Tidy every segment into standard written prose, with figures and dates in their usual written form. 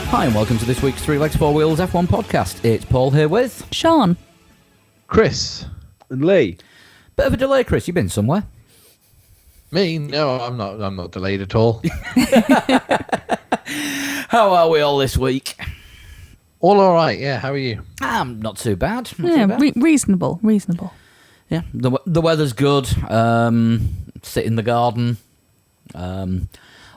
Hi and welcome to this week's Three Legs, Four Wheels F1 podcast. It's Paul here with... Sean. Chris. And Lee. Bit of a delay, Chris. You been somewhere? Me? No, I'm not delayed at all. How are we all this week? All right, yeah. How are you? Not too bad. Reasonable. Yeah, the weather's good. Sit in the garden.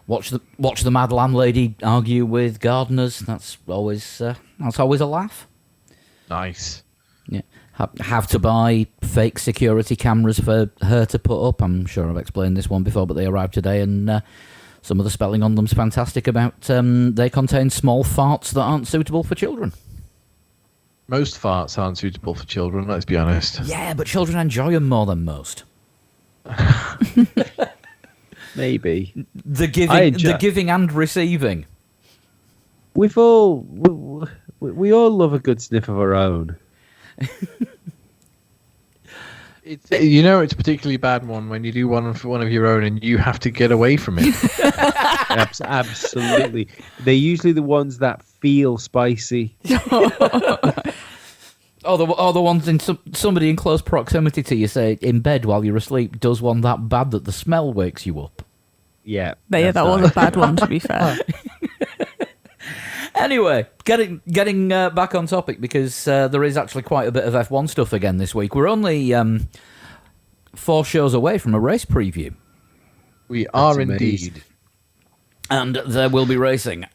Watch the mad landlady argue with gardeners. That's always a laugh. Nice. Yeah, have to buy fake security cameras for her to put up. I'm sure I've explained this one before, but they arrived today, and some of the spelling on them's fantastic. About they contain small farts that aren't suitable for children. Most farts aren't suitable for children. Let's be honest. Yeah, but children enjoy them more than most. Maybe. The giving and receiving. We all love a good sniff of our own. It's a particularly bad one when you do one for one of your own and you have to get away from it. Absolutely. They're usually the ones that feel spicy. Or the ones in somebody in close proximity to you, say, in bed while you're asleep, does one that bad that the smell wakes you up. Yeah. That was a bad one, to be fair. Anyway, getting back on topic, because there is actually quite a bit of F1 stuff again this week. We're only 4 shows away from a race preview. We are indeed. And there will be racing.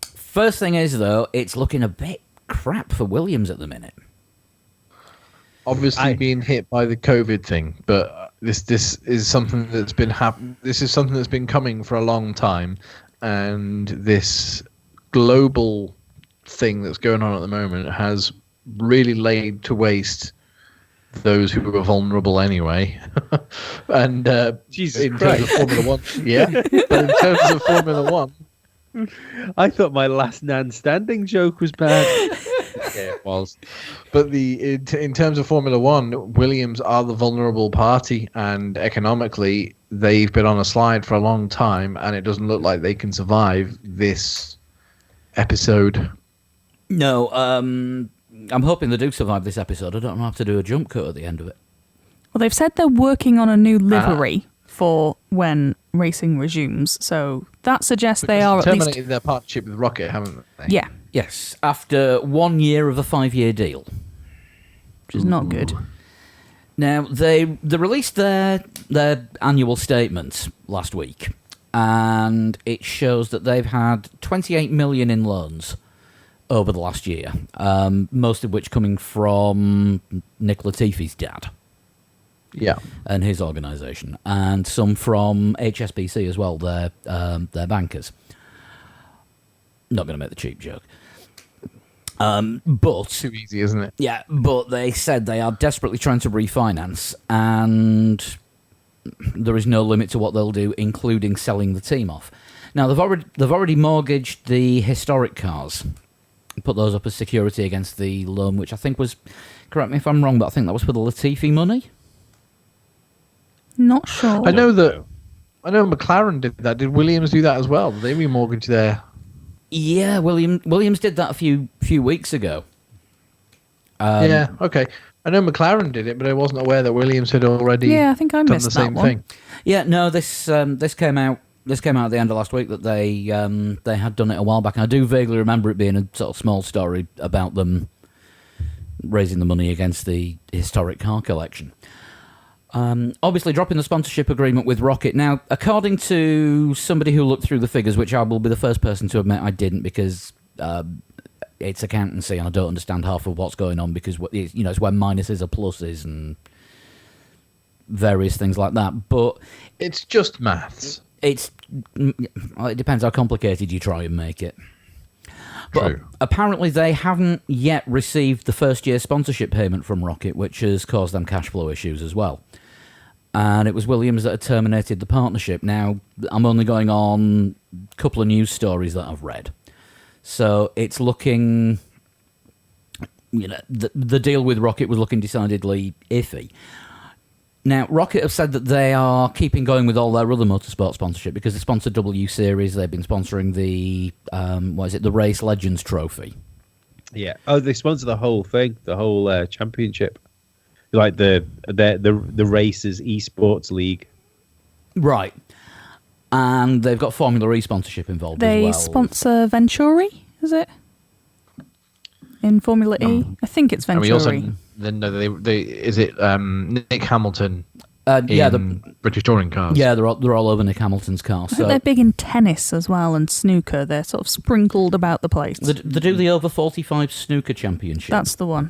First thing is, though, it's looking a bit crap for Williams at the minute. Obviously being hit by the COVID thing, but this is something that's been This is something that's been coming for a long time, and this global thing that's going on at the moment has really laid to waste those who were vulnerable anyway. And Jesus in Christ. terms of Formula One, yeah, but in terms of Formula One, I thought my last man standing joke was bad. yeah, it was. But in terms of Formula One, Williams are the vulnerable party, and economically, they've been on a slide for a long time, and it doesn't look like they can survive this episode. No, I'm hoping they do survive this episode. I don't have to do a jump cut at the end of it. Well, they've said they're working on a new livery for when racing resumes, so that suggests they are at least... terminated their partnership with Rocket, haven't they? Yeah. Yes, after 1 year of a 5-year deal. Which is not good. Now, they released their annual statement last week, and it shows that they've had 28 million in loans over the last year, most of which coming from Nick Latifi's dad. Yeah. And his organisation, and some from HSBC as well, their bankers. Not going to make the cheap joke. But Too easy, isn't it? yeah, but they said they are desperately trying to refinance, and there is no limit to what they'll do, including selling the team off. Now they've already mortgaged the historic cars, put those up as security against the loan, which I think was, correct me if I'm wrong, but I think that was for the Latifi money. Not sure. I know McLaren did that. Did Williams do that as well? Did they remortgage their... Yeah, Williams did that a few weeks ago. yeah, okay. I know McLaren did it, but I wasn't aware that Williams had already Yeah, I think I done missed the that same one. thing. Yeah, no, this came out at the end of last week that they had done it a while back. And I do vaguely remember it being a sort of small story about them raising the money against the historic car collection. Obviously dropping the sponsorship agreement with Rocket. Now, according to somebody who looked through the figures, which I will be the first person to admit I didn't, because it's accountancy and I don't understand half of what's going on, because it's when minuses are pluses and various things like that. But It's just maths. it depends how complicated you try and make it. But True. apparently they haven't yet received the first year sponsorship payment from Rocket, which has caused them cash flow issues as well. And it was Williams that had terminated the partnership. Now, I'm only going on a couple of news stories that I've read. So it's looking... the deal with Rocket was looking decidedly iffy. Now, Rocket have said that they are keeping going with all their other motorsport sponsorship because they sponsor W Series. They've been sponsoring the the Race Legends Trophy. Yeah. Oh, they sponsor the whole thing, the whole championship, like the races esports league. Right. And they've got Formula E sponsorship involved as well. They sponsor Venturi, is it? In Formula E? I think it's And Venturi. we also then they is it Nick Hamilton Yeah, in British touring cars? yeah, they're all over Nick Hamilton's car. I think So they're big in tennis as well and snooker. They're sort of sprinkled about the place. they do the over 45 snooker championship. That's the one.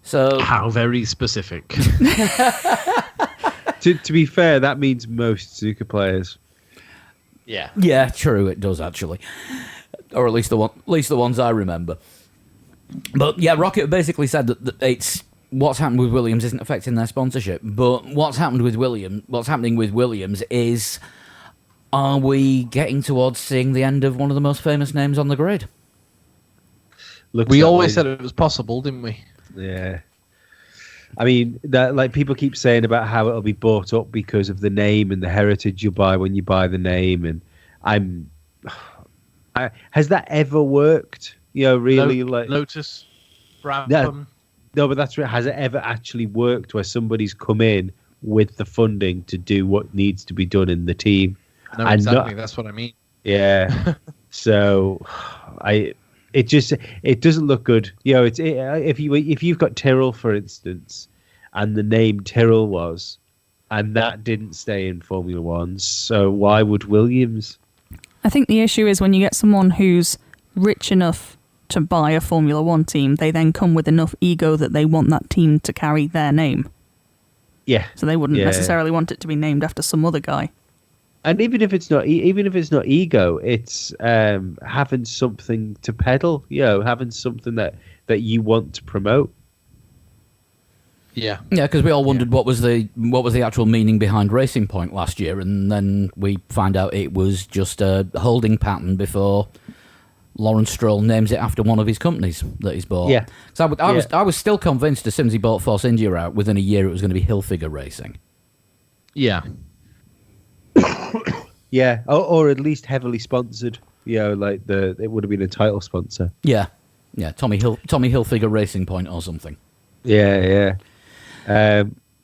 So How very specific. To be fair, that means most snooker players. Yeah. yeah, true, it does actually, or at least the ones I remember. But yeah, Rocket basically said that it's what's happened with Williams isn't affecting their sponsorship, but what's happening with Williams is, are we getting towards seeing the end of one of the most famous names on the grid? Looks We that always way. said it was possible, didn't we? Yeah. I mean, that like people keep saying about how it'll be bought up because of the name and the heritage you buy when you buy the name, and has that ever worked? You know, really, like Lotus, Brabham. no, but that's right. Has it ever actually worked where somebody's come in with the funding to do what needs to be done in the team? No, and exactly. not- That's what I mean. Yeah. So, it doesn't look good. You know, if you've got Tyrrell, for instance, and the name Tyrrell was, and that didn't stay in Formula One, so why would Williams? I think the issue is when you get someone who's rich enough to buy a Formula One team, they then come with enough ego that they want that team to carry their name. Yeah. So they wouldn't Yeah. necessarily want it to be named after some other guy. And even if it's not ego, it's having something to peddle. You know, having something that you want to promote. Yeah. Yeah, because we all wondered what was the actual meaning behind Racing Point last year, and then we find out it was just a holding pattern before Lawrence Stroll names it after one of his companies that he's bought. Yeah. So I was still convinced as soon as he bought Force India out, within a year it was going to be Hilfiger Racing. Yeah. Yeah, or at least heavily sponsored. You know, like it would have been a title sponsor. Yeah, Tommy Hilfiger Racing Point or something. Yeah.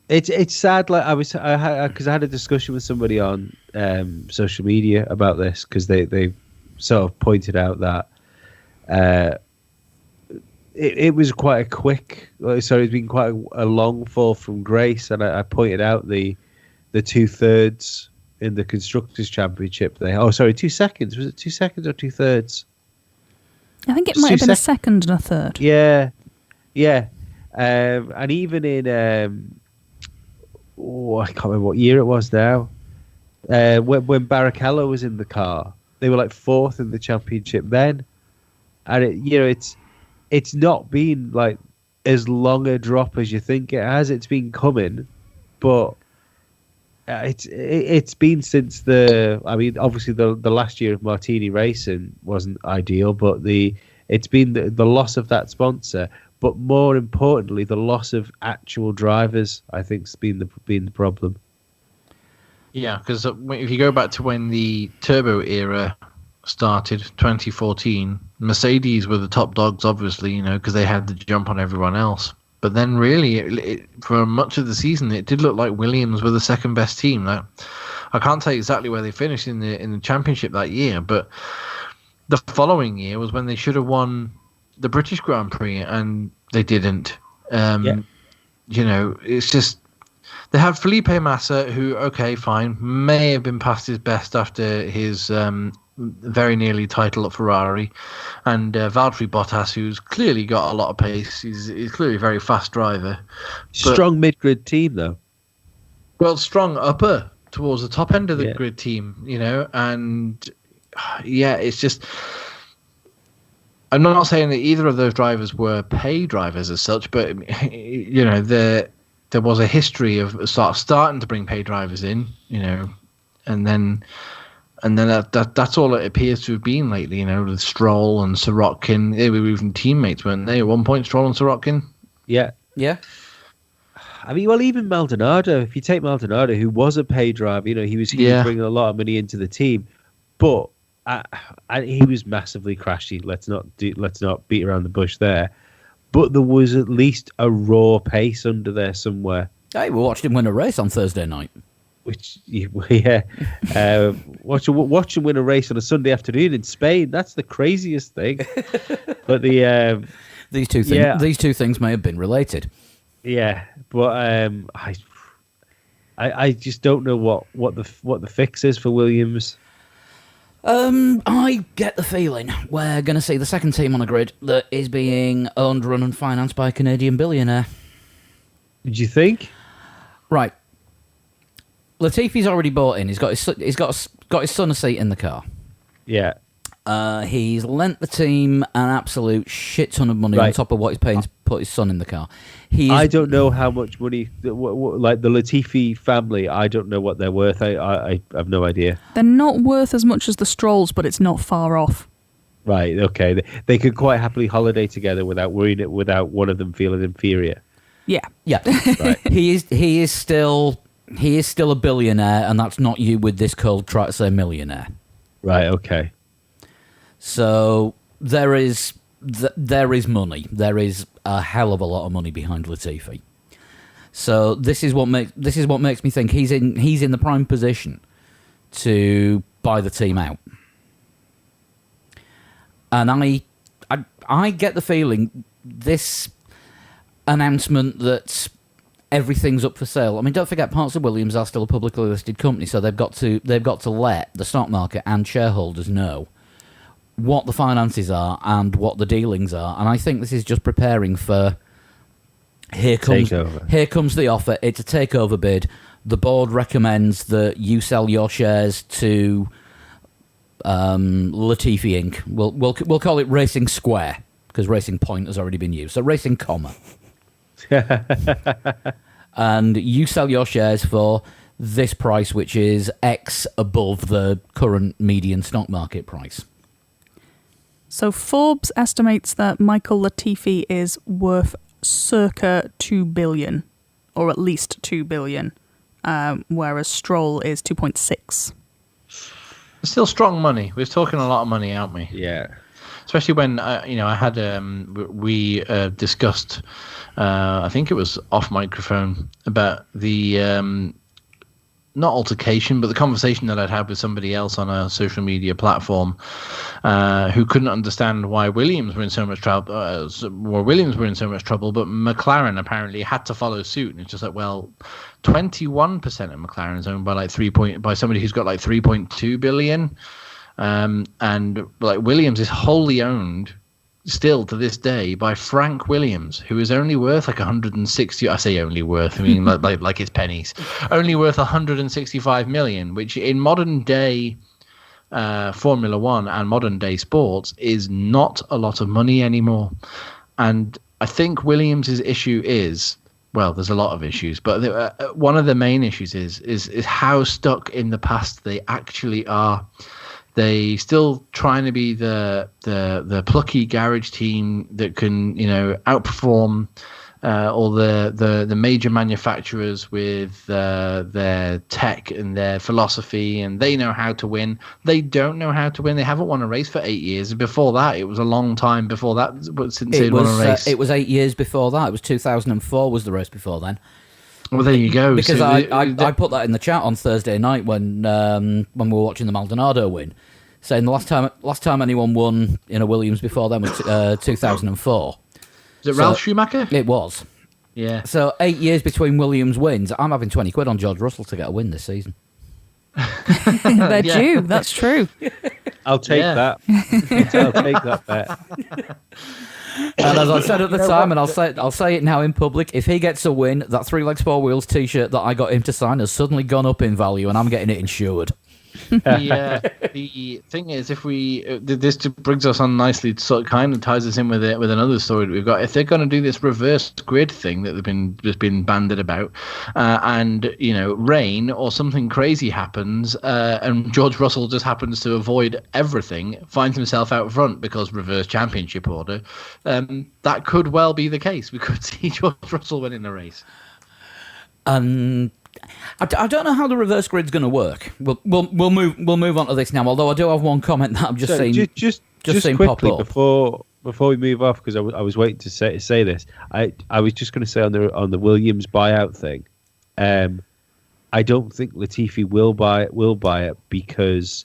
It's sad. Like because I had a discussion with somebody on social media about this because they sort of pointed out that it was quite a quick. Sorry, it's been quite a long fall from grace, and I pointed out the 2/3 in the Constructors' Championship. 2 seconds. Was it 2 seconds or 2/3? I think it It's might have two been a second and a third. Yeah. And even in I can't remember what year it was now. When Barrichello was in the car, they were like fourth in the championship then, and it's not been like as long a drop as you think it has. It's been coming, but it's been since obviously the last year of Martini Racing wasn't ideal, but it's been the loss of that sponsor. But more importantly, the loss of actual drivers, I think, has been the problem. Yeah, because if you go back to when the Turbo era started, 2014, Mercedes were the top dogs, obviously, because they had the jump on everyone else. But then really, for much of the season, it did look like Williams were the second best team. Now, I can't tell you exactly where they finished in the championship that year, but the following year was when they should have won the British Grand Prix, and they didn't. It's just they had Felipe Massa, who, okay, fine, may have been past his best after his very nearly title at Ferrari, and Valtteri Bottas, who's clearly got a lot of pace. He's clearly a very fast driver. Strong mid-grid team, though. Well, strong upper towards the top end of the Yeah. grid team, and it's just. I'm not saying that either of those drivers were pay drivers as such, but there was a history of starting to bring pay drivers in, and then that's all it appears to have been lately, with Stroll and Sirotkin. They were even teammates, weren't they? At one point, Stroll and Sirotkin. Yeah. Yeah. I mean, well, even Maldonado. If you take Maldonado, who was a paid driver, he was bringing a lot of money into the team, but he was massively crashy. Let's not beat around the bush there. But there was at least a raw pace under there somewhere. Hey, we watched him win a race on Thursday night. Watch him win a race on a Sunday afternoon in Spain. That's the craziest thing. But these two things may have been related. Yeah, but I just don't know what the fix is for Williams. I get the feeling we're going to see the second team on a grid that is being owned, run, and financed by a Canadian billionaire. Did you think? Right. Latifi's already bought in. He's got his son a seat in the car. Yeah. He's lent the team an absolute shit ton of money on top of what he's paying to put his son in the car. I don't know how much money, like the Latifi family, I don't know what they're worth. I have no idea. They're not worth as much as the Strolls, but it's not far off. Right, okay. They could quite happily holiday together without one of them feeling inferior. Yeah. Yeah. Right. He is still a billionaire, and that's not you with this cold try to say millionaire. Right, okay. So there is money. There is a hell of a lot of money behind Latifi. So this is what makes me think he's in the prime position to buy the team out. And I get the feeling this announcement that everything's up for sale. I mean, don't forget, Parts of Williams are still a publicly listed company, so they've got to let the stock market and shareholders know what the finances are and what the dealings are. And I think this is just preparing for here comes the offer. It's a takeover bid. The board recommends that you sell your shares to Latifi Inc. We'll call it Racing Square because Racing Point has already been used. So Racing Comma. And you sell your shares for this price, which is X above the current median stock market price. So Forbes estimates that Michael Latifi is worth circa 2 billion, or at least 2 billion, whereas Stroll is 2.6. It's still strong money. We're talking a lot of money, aren't we? Yeah. Especially when I had we discussed, I think it was off microphone, about the not altercation, but the conversation that I'd had with somebody else on a social media platform, who couldn't understand why Williams were in so much trouble. Williams were in so much trouble, but McLaren apparently had to follow suit. And it's just like, well, 21% of McLaren is owned by somebody who's got like 3.2 billion. And like Williams is wholly owned still to this day by Frank Williams, who is only worth like 160. I say only worth, I mean like it's pennies. Only worth 165 million, which in modern day Formula One and modern day sports is not a lot of money anymore. And I think Williams's issue is, well, there's a lot of issues, but one of the main issues is how stuck in the past they actually are. They still trying to be the plucky garage team that can, outperform all the major manufacturers with their tech and their philosophy, and they know how to win. They don't know how to win. They haven't won a race for 8 years. Before that, it was a long time before that since they'd won a race. It was 8 years before that. It was 2004 was the race before then. Well, there you go. Because I put that in the chat on Thursday night when we were watching the Maldonado win, saying the last time anyone won in a Williams before then was 2004. Was it Ralph Schumacher? It was. Yeah. So 8 years between Williams wins. I'm having 20 quid on George Russell to get a win this season. They're due. That's true. I'll take that. I'll take that bet. And as I said at the time, and I'll say it now in public, if he gets a win, that 3 Legs 4 Wheels t-shirt that I got him to sign has suddenly gone up in value, and I'm getting it insured. The thing is, if this brings us on nicely, sort of kind of ties us in with another story that we've got. If they're going to do this reverse grid thing that has been banded about, and rain or something crazy happens, and George Russell just happens to avoid everything, finds himself out front because reverse championship order, that could well be the case. We could see George Russell winning the race. And I don't know how the reverse grid's going to work. We'll move on to this now. Although I do have one comment that I'm just saying. Just seeing quickly pop up. before we move off, because I was waiting to say this. I was just going to say on the Williams buyout thing. I don't think Latifi will buy it because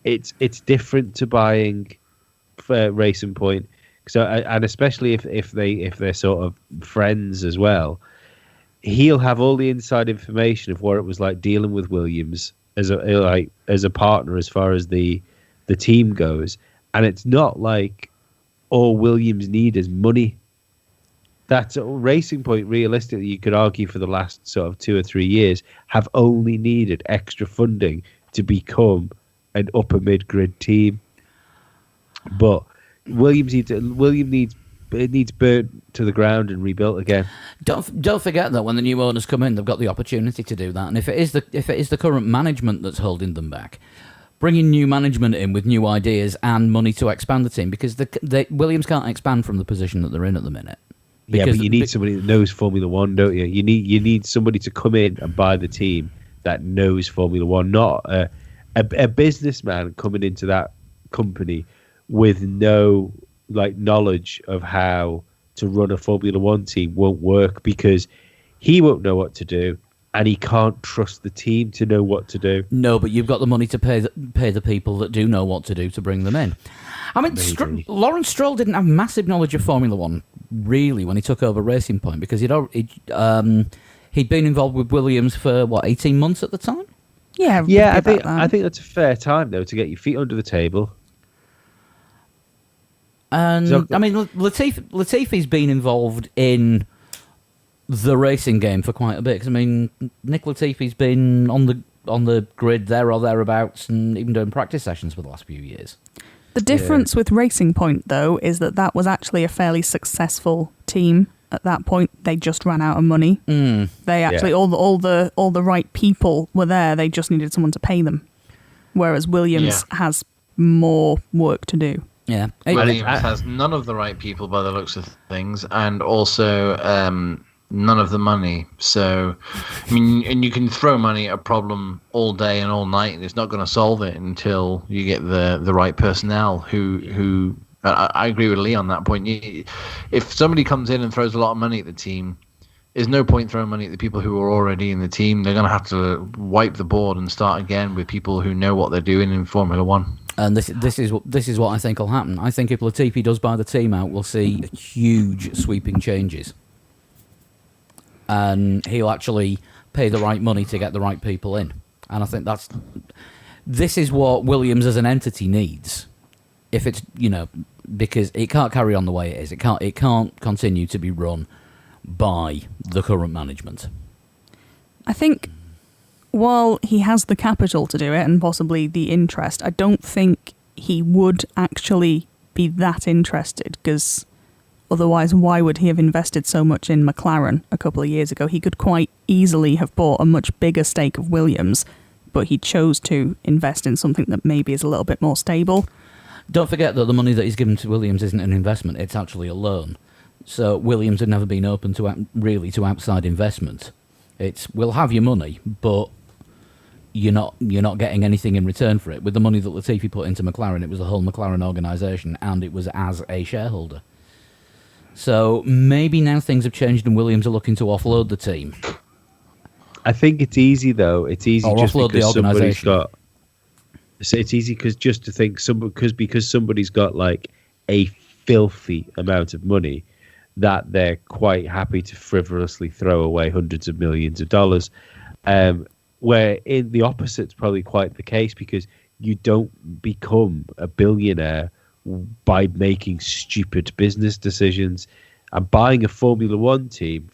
it's different to buying for Racing Point. So and especially if they're sort of friends as well, he'll have all the inside information of what it was like dealing with Williams as a partner as far as the team goes. And it's not like all Williams need is money. That's Racing Point. Realistically, you could argue for the last sort of 2 or 3 years have only needed extra funding to become an upper mid grid team. But Williams needs burnt to the ground and rebuilt again. Don't forget that when the new owners come in, they've got the opportunity to do that. And if it is the current management that's holding them back, bringing new management in with new ideas and money to expand the team, because Williams can't expand from the position that they're in at the minute. Yeah, but you need somebody that knows Formula One, don't you? You need somebody to come in and buy the team that knows Formula One, not a businessman coming into that company with no knowledge of how to run a Formula One team won't work, because he won't know what to do and he can't trust the team to know what to do. No, but you've got the money to pay the people that do know what to do to bring them in. I mean, Lawrence Stroll didn't have massive knowledge of Formula One, really, when he took over Racing Point, because he'd been involved with Williams for, 18 months at the time? Yeah, I think that's a fair time, though, to get your feet under the table. And, I mean, Latifi's been involved in the racing game for quite a bit, because, I mean, Nick Latifi's been on the grid there or thereabouts and even doing practice sessions for the last few years. The difference with Racing Point, though, is that was actually a fairly successful team at that point. They just ran out of money. They actually all the right people were there. They just needed someone to pay them. Whereas Williams has more work to do. Yeah, Williams has none of the right people by the looks of things, and also none of the money. So, I mean, and you can throw money at a problem all day and all night, and it's not going to solve it until you get the right personnel who I agree with Lee on that point. If somebody comes in and throws a lot of money at the team, there's no point throwing money at the people who are already in the team. They're going to have to wipe the board and start again with people who know what they're doing in Formula One. And this is what I think will happen. I think if Latifi does buy the team out, we'll see huge sweeping changes. And he'll actually pay the right money to get the right people in. And I think this is what Williams as an entity needs. If it's, because it can't carry on the way it is. It can't continue to be run by the current management. I think while he has the capital to do it and possibly the interest, I don't think he would actually be that interested, because otherwise, why would he have invested so much in McLaren a couple of years ago? He could quite easily have bought a much bigger stake of Williams, but he chose to invest in something that maybe is a little bit more stable. Don't forget that the money that he's given to Williams isn't an investment, it's actually a loan. So Williams had never been open to outside investment. It's, we'll have your money, but you're not getting anything in return for it. With the money that Latifi put into McLaren, it was the whole McLaren organisation, and it was as a shareholder. So maybe now things have changed and Williams are looking to offload the team. I think it's easy, though. It's easy or just offload because the somebody's organisation. got. So it's easy just to think because somebody's got like a filthy amount of money that they're quite happy to frivolously throw away hundreds of millions of dollars. Where in the opposite's probably quite the case, because you don't become a billionaire by making stupid business decisions. And buying a Formula One team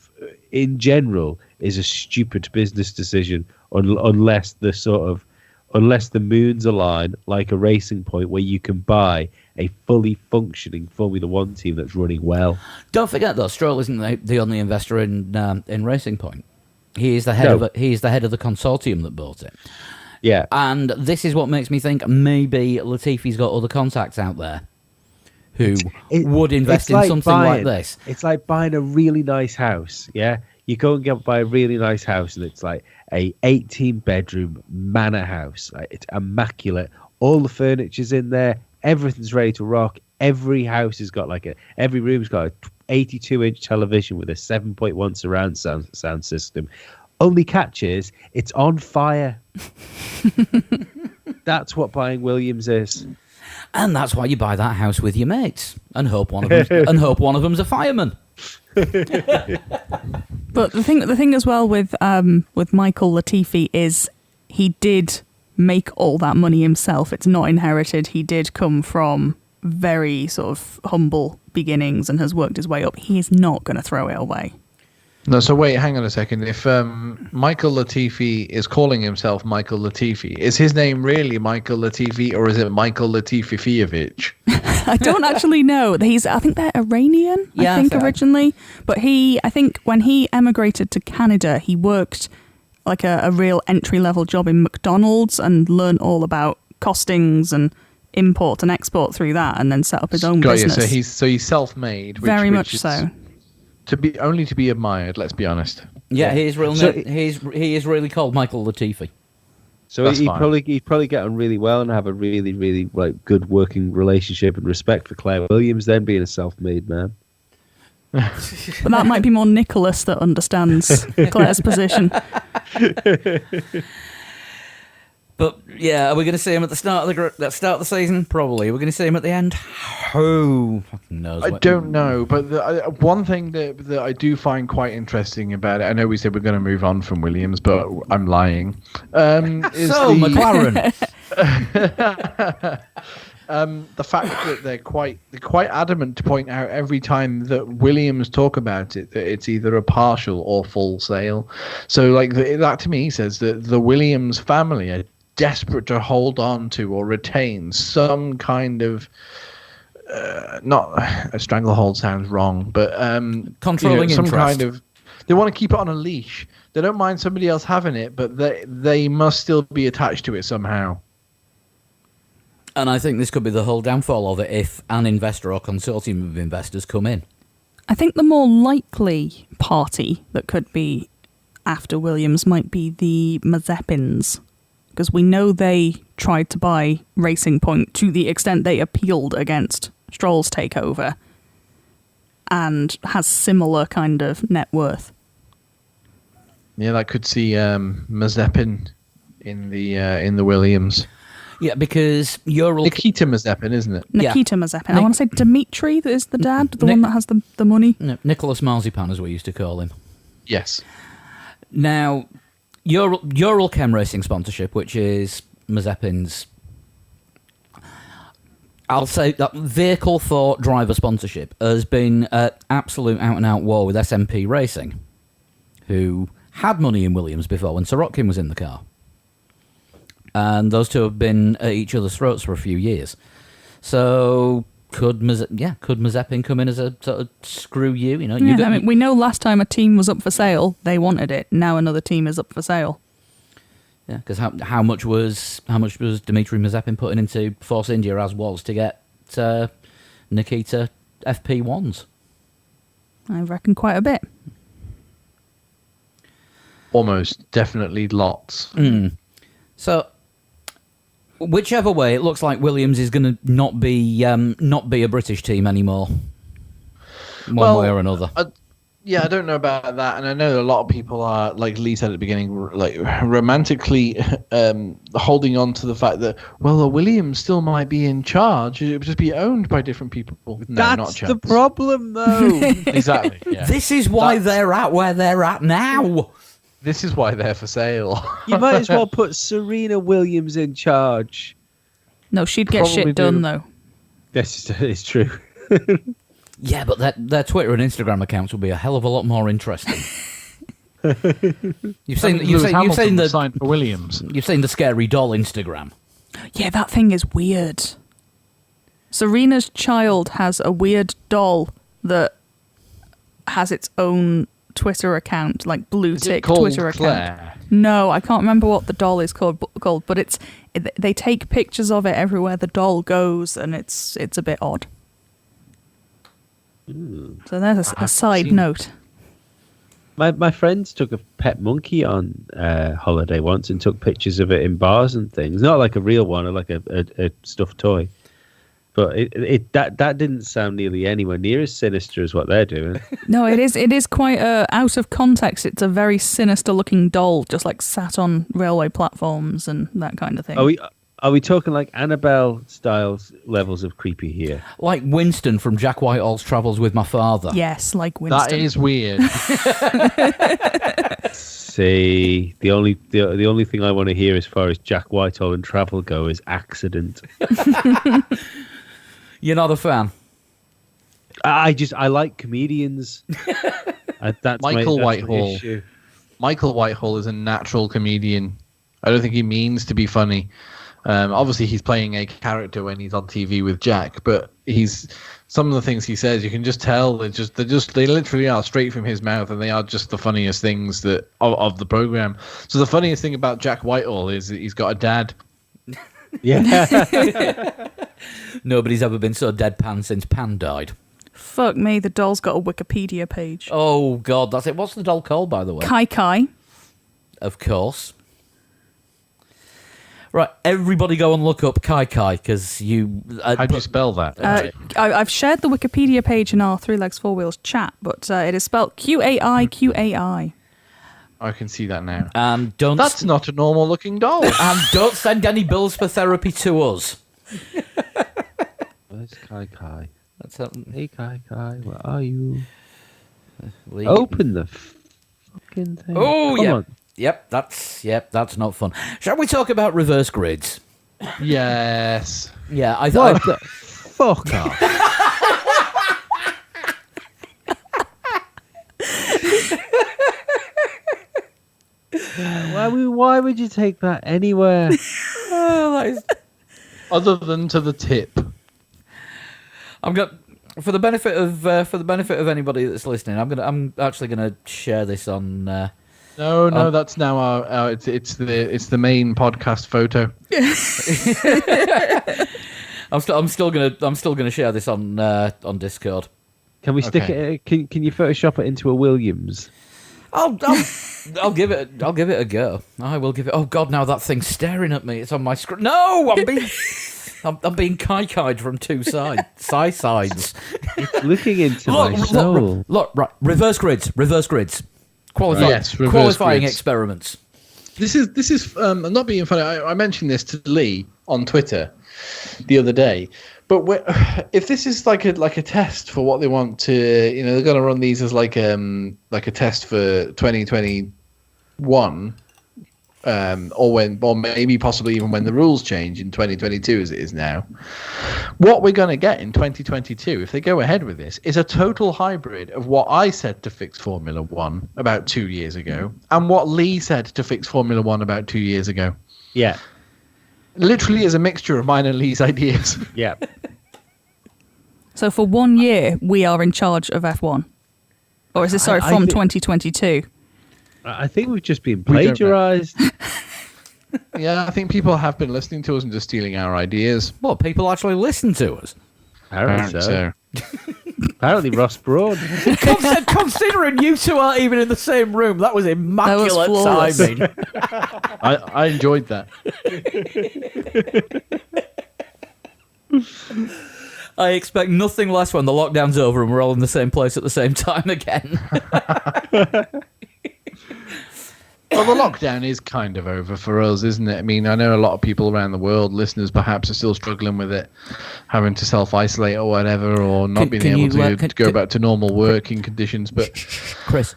in general is a stupid business decision unless the moons align, like a Racing Point, where you can buy a fully functioning Formula One team that's running well. Don't forget though, Stroll isn't the only investor in Racing Point. He is the head of the consortium that bought it. Yeah. And this is what makes me think maybe Latifi's got other contacts out there who would invest in something like this. It's like buying a really nice house, yeah? You go and buy a really nice house, and it's like a 18-bedroom manor house. Like, it's immaculate. All the furniture's in there. Everything's ready to rock. Every house has got every room's got a 82-inch television with a 7.1 surround sound system. Only catch is it's on fire. That's what buying Williams is. And that's why you buy that house with your mates and hope one of them's a fireman. But the thing as well with Michael Latifi is he did make all that money himself. It's not inherited. He did come from very sort of humble beginnings and has worked his way up. He is not going to throw it away. No, so wait, hang on a second. If Michael Latifi is calling himself Michael Latifi, is his name really Michael Latifi, or is it Michael Latifi-Fievich? I don't actually know. I think they're Iranian, Yeah, I think fair. originally. But I think when he emigrated to Canada, he worked like a real entry-level job in McDonald's and learned all about costings and import and export through that, and then set up his own Got you. business. So he's self-made. Very much is so. To be admired. Let's be honest. Yeah, he is So- he is really called Michael Latifi. So That's he'd fine. probably get on really well and have a really, really good working relationship and respect for Claire Williams. Then being a self-made man. But that might be more Nicholas that understands Claire's position. But yeah, are we going to see him at the start of the season? Probably. Are we going to see him at the end? Who fucking knows? I don't know, but one thing that I do find quite interesting about it, I know we said we're going to move on from Williams, but I'm lying. Is So McLaren. the fact that they're quite adamant to point out every time that Williams talk about it that it's either a partial or full sale. So like that to me says that the Williams family are desperate to hold on to or retain some kind of not a stranglehold sounds wrong, but Controlling some interest. kind of, they want to keep it on a leash. They don't mind somebody else having it, but they must still be attached to it somehow. And I think this could be the whole downfall of it if an investor or consortium of investors come in. I think the more likely party that could be after Williams might be the Mazepins, because we know they tried to buy Racing Point to the extent they appealed against Stroll's takeover and has similar kind of net worth. Yeah, I could see Mazepin in the Williams. Yeah, because Ural... Nikita Mazepin, isn't it? Yeah. Nikita Mazepin. I want to say Dmitry that is the dad, the one that has the money. No, Nicholas Marzipan, as we used to call him. Yes. Now, Ural Chem Racing sponsorship, which is Mazepin's, I'll say that vehicle for driver sponsorship, has been at absolute out-and-out war with SMP Racing, who had money in Williams before when Sirotkin was in the car. And those two have been at each other's throats for a few years. So could Mazepin come in as a sort of screw you? You know, Yeah, I mean, we know last time a team was up for sale, they wanted it. Now another team is up for sale. yeah, because how much was Dmitry Mazepin putting into Force India as was to get Nikita FP1s? I reckon quite a bit. Almost definitely lots. So, whichever way, it looks like Williams is going to not be a British team anymore, one way or another. Yeah, I don't know about that, and I know a lot of people are, like Lee said at the beginning, like romantically holding on to the fact that, well, the Williams still might be in charge. It would just be owned by different people. No, not a That's chance. the problem, though. Exactly. Yeah. This is why they're at where they're at now. This is why they're for sale. You might as well put Serena Williams in charge. No, she'd get Probably shit done, do. though. This is true. Yeah, but their Twitter and Instagram accounts will be a hell of a lot more interesting. You've seen the signed for Williams. you've seen the scary doll Instagram. Yeah, that thing is weird. Serena's child has a weird doll that has its own Twitter account, like blue Is it tick called Twitter account. Claire? No, I can't remember what the doll is called, but they take pictures of it everywhere the doll goes, and it's a bit odd. So there's a side seen- note. My friends took a pet monkey on holiday once and took pictures of it in bars and things. Not like a real one, or like a stuffed toy. But that didn't sound nearly anywhere near as sinister as what they're doing. No, it is quite out of context. It's a very sinister looking doll, just like sat on railway platforms and that kind of thing. Are we talking like Annabelle styles levels of creepy here? Like Winston from Jack Whitehall's Travels with My Father. Yes, like Winston. That is weird. See, the only thing I want to hear as far as Jack Whitehall and travel go is accident. You're not a fan? I like comedians. That's Michael my Whitehall. issue. Michael Whitehall is a natural comedian. I don't think he means to be funny. Obviously, he's playing a character when he's on TV with Jack, but some of the things he says, you can just tell they literally are straight from his mouth, and they are just the funniest things of the program. So the funniest thing about Jack Whitehall is that he's got a dad. Yeah. Nobody's ever been so deadpan since Pan died. Fuck me, the doll's got a Wikipedia page. Oh, God, that's it. What's the doll called, by the way? Kai Kai. Of course. Right, everybody go and look up Kai Kai, because you... How do you spell that? I've shared the Wikipedia page in our Three Legs Four Wheels chat, but it is spelled Qai. I can see that now. And That's not a normal looking doll. And don't send any bills for therapy to us. Where's Kai Kai? That's something. Hey Kai Kai, where are you? Lee. Open the fucking thing. Oh, Come yeah. on. Yep, that's not fun. Shall we talk about reverse grids? Yes. Yeah, I What thought. the fuck off. Why would you take that anywhere? Oh, that is... Other than to the tip. I'm going for the benefit of anybody that's listening. I'm actually gonna share this on. No, that's now our it's the main podcast photo. I'm still gonna share this on Discord. Can we stick it? Can you Photoshop it into a Williams? I'll give it a go. I will give it. Oh God, now that thing's staring at me. It's on my screen. No, I'm being kai-kai'd from two sides. Sides. It's looking into my soul. Look, right. Reverse grids. Qualifying, Yes, reverse qualifying grids. experiments. This is I'm not being funny. I mentioned this to Lee on Twitter the other day. But if this is like a test for what they want to, they're going to run these as like a test for 2021, or maybe possibly even when the rules change in 2022 as it is now. What we're going to get in 2022, if they go ahead with this, is a total hybrid of what I said to fix Formula One about 2 years ago and what Lee said to fix Formula One about 2 years ago. Yeah. Literally is a mixture of mine and Lee's ideas. Yeah. So for 1 year, we are in charge of F1. Or is it, I from thi- 2022? I think we've just been We don't know. plagiarized. Yeah, I think people have been listening to us and just stealing our ideas. Well, people actually listen to us. Apparently so. Apparently Ross Broad. Considering you two aren't even in the same room, that was immaculate flawless. timing. I enjoyed that. I expect nothing less when the lockdown's over and we're all in the same place at the same time again. Well, the lockdown is kind of over for us, isn't it? I mean, I know a lot of people around the world, listeners perhaps, are still struggling with it, having to self-isolate or whatever, or not being able to go back to normal working conditions. But Chris,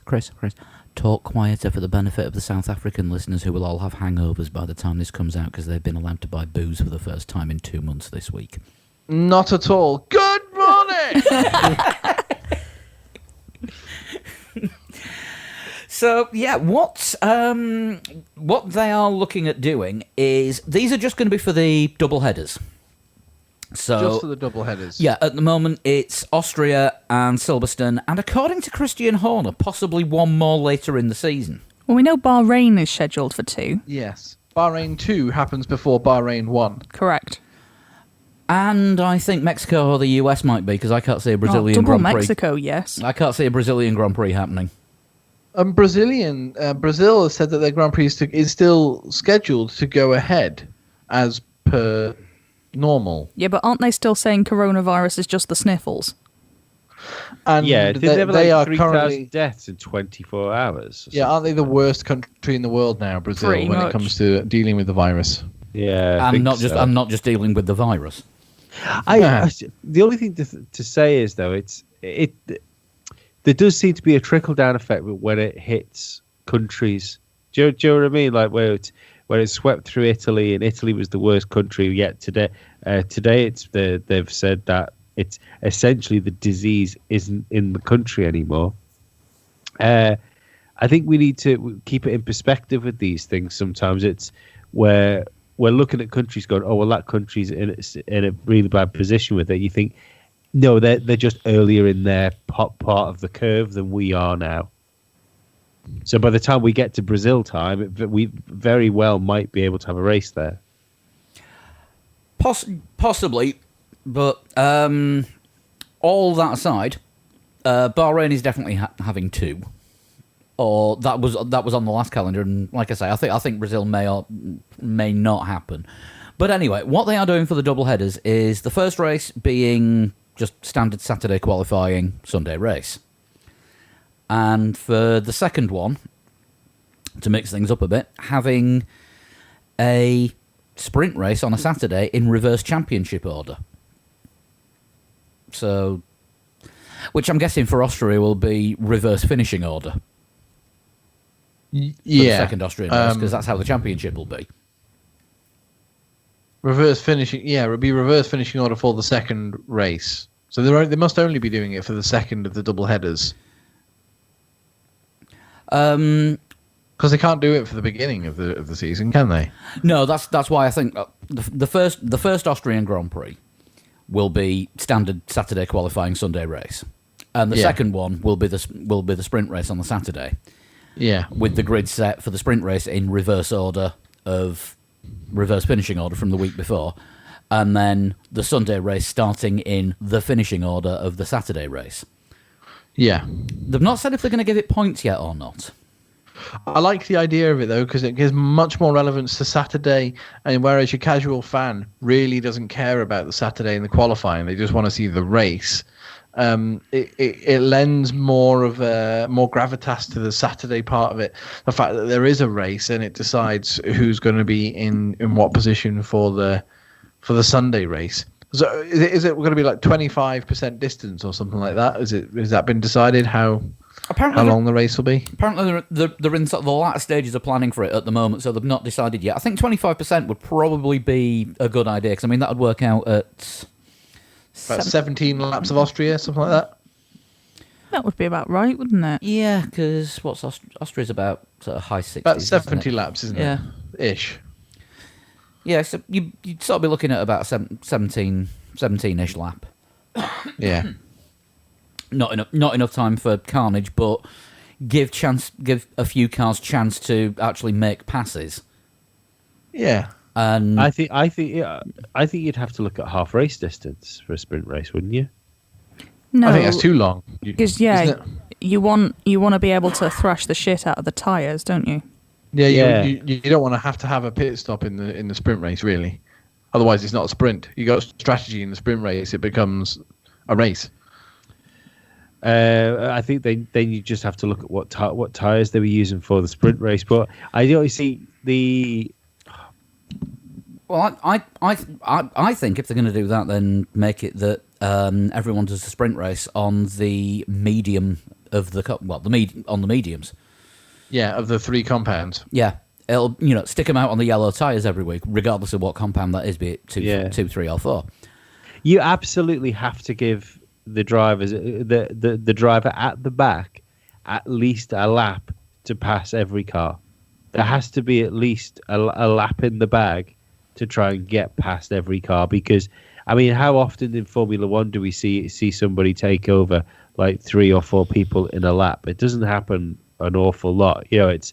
talk quieter for the benefit of the South African listeners who will all have hangovers by the time this comes out because they've been allowed to buy booze for the first time in 2 months this week. not at all. Good morning! So yeah, what they are looking at doing is these are just going to be for the double headers. So Just for the double headers. yeah, at the moment it's Austria and Silverstone, and according to Christian Horner, possibly one more later in the season. Well, we know Bahrain is scheduled for 2. Yes. Bahrain 2 happens before Bahrain 1. Correct. And I think Mexico or the US might be, because I can't see a Brazilian double Grand Prix. Mexico, yes. I can't see a Brazilian Grand Prix happening. Brazil has said that their Grand Prix is still scheduled to go ahead as per normal. Yeah, but aren't they still saying coronavirus is just the sniffles? And Yeah, did they have they like are 3,000 currently. deaths in 24 hours? Yeah, aren't they the worst country in the world now, Brazil, Pretty when much. it comes to dealing with the virus? Yeah, I I'm think not just so. I'm not just dealing with the virus. The only thing to say is though there does seem to be a trickle down effect when it hits countries. Do you know what I mean? Like where it's swept through Italy, and Italy was the worst country yet. Today they've said that it's essentially the disease isn't in the country anymore. I think we need to keep it in perspective with these things. Sometimes it's where we're looking at countries going, oh well, that country's in a really bad position with it. You think, no, they're just earlier in their part of the curve than we are now. So by the time we get to Brazil time, we very well might be able to have a race there. Possibly, but all that aside, Bahrain is definitely having two. Or that was on the last calendar, and like I say, I think Brazil may or may not happen. But anyway, what they are doing for the double headers is the first race being just standard Saturday qualifying, Sunday race, and for the second one, to mix things up a bit, having a sprint race on a Saturday in reverse championship order. So, which I'm guessing for Austria will be reverse finishing order. For the second Austrian race, because that's how the championship will be. Reverse finishing, yeah, it would be reverse finishing order for the second race. So they must only be doing it for the second of the double headers. Because they can't do it for the beginning of the season, can they? No, that's why I think the first Austrian Grand Prix will be standard Saturday qualifying Sunday race, and the second one will be the sprint race on the Saturday. Yeah, with the grid set for the sprint race in reverse finishing order from the week before, and then the Sunday race starting in the finishing order of the Saturday race. Yeah. They've not said if they're going to give it points yet or not. I like the idea of it though, because it gives much more relevance to Saturday, and whereas your casual fan really doesn't care about the Saturday and the qualifying, they just want to see the race. It lends more gravitas to the Saturday part of it. The fact that there is a race and it decides who's going to be in what position for the Sunday race. So is it going to be like 25% distance or something like that? Has that been decided how long the race will be? Apparently they're in sort of the latter stages of planning for it at the moment, so they've not decided yet. I think 25% would probably be a good idea, because I mean that would work out at about 17 laps of Austria, something like that. That would be about right, wouldn't it? Yeah, because what's Austria's about sort of high 60s. About 70 laps, isn't it? Yeah. Ish. Yeah, so you'd sort of be looking at about 17-ish lap. Yeah. Not enough time for carnage, but give a few cars chance to actually make passes. Yeah. And I think you'd have to look at half race distance for a sprint race, wouldn't you? No, I think that's too long. because Isn't it? you want to be able to thrash the shit out of the tires, don't you? Yeah, you don't want to have a pit stop in the sprint race, really. Otherwise, it's not a sprint. You got strategy in the sprint race; it becomes a race. I think then you just have to look at what tires they were using for the sprint race. But I don't see the. well, I think if they're going to do that, then make it that everyone does a sprint race on the medium of on the mediums. Yeah, of the three compounds. Yeah, it'll stick them out on the yellow tires every week, regardless of what compound that is, be it 2, 3, or 4. You absolutely have to give the drivers the driver at the back at least a lap to pass every car. There has to be at least a lap in the bag to try and get past every car, because I mean, how often in Formula One do we see somebody take over like 3 or 4 people in a lap? It doesn't happen an awful lot. It's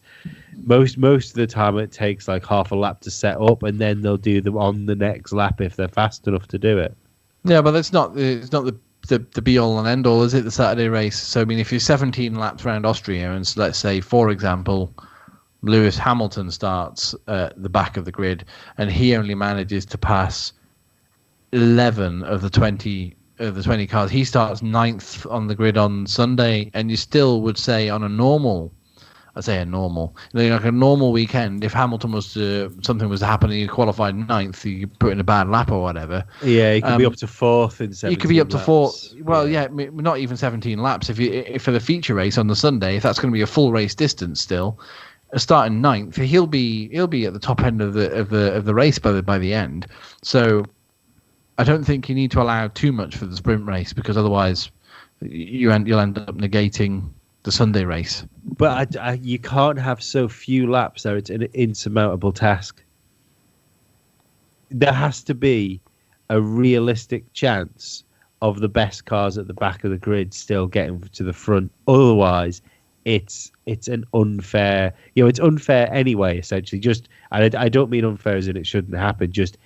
most of the time it takes like half a lap to set up, and then they'll do them on the next lap if they're fast enough to do it. Yeah, but it's not the the be all and end all, is it? The Saturday race. So I mean, if you're 17 laps around Austria, and let's say, for example, Lewis Hamilton starts at the back of the grid, and he only manages to pass 11 of the 20 cars. He starts 9th on the grid on Sunday, and you still would say on a normal. I say a normal, like a normal weekend. If Hamilton something was to happen and you qualified 9th, you put in a bad lap or whatever. Yeah, you could be up to 4th in 17 You could be up to laps. 4th. Well, yeah, not even 17 laps. If for the feature race on the Sunday, if that's going to be a full race distance still, starting 9th, he'll be at the top end of the race by the end. So I don't think you need to allow too much for the sprint race, because otherwise you'll end up negating the Sunday race. But you can't have so few laps there. It's an insurmountable task. There has to be a realistic chance of the best cars at the back of the grid still getting to the front. Otherwise, it's an unfair. It's unfair anyway. Essentially, I don't mean unfair as in it shouldn't happen. Just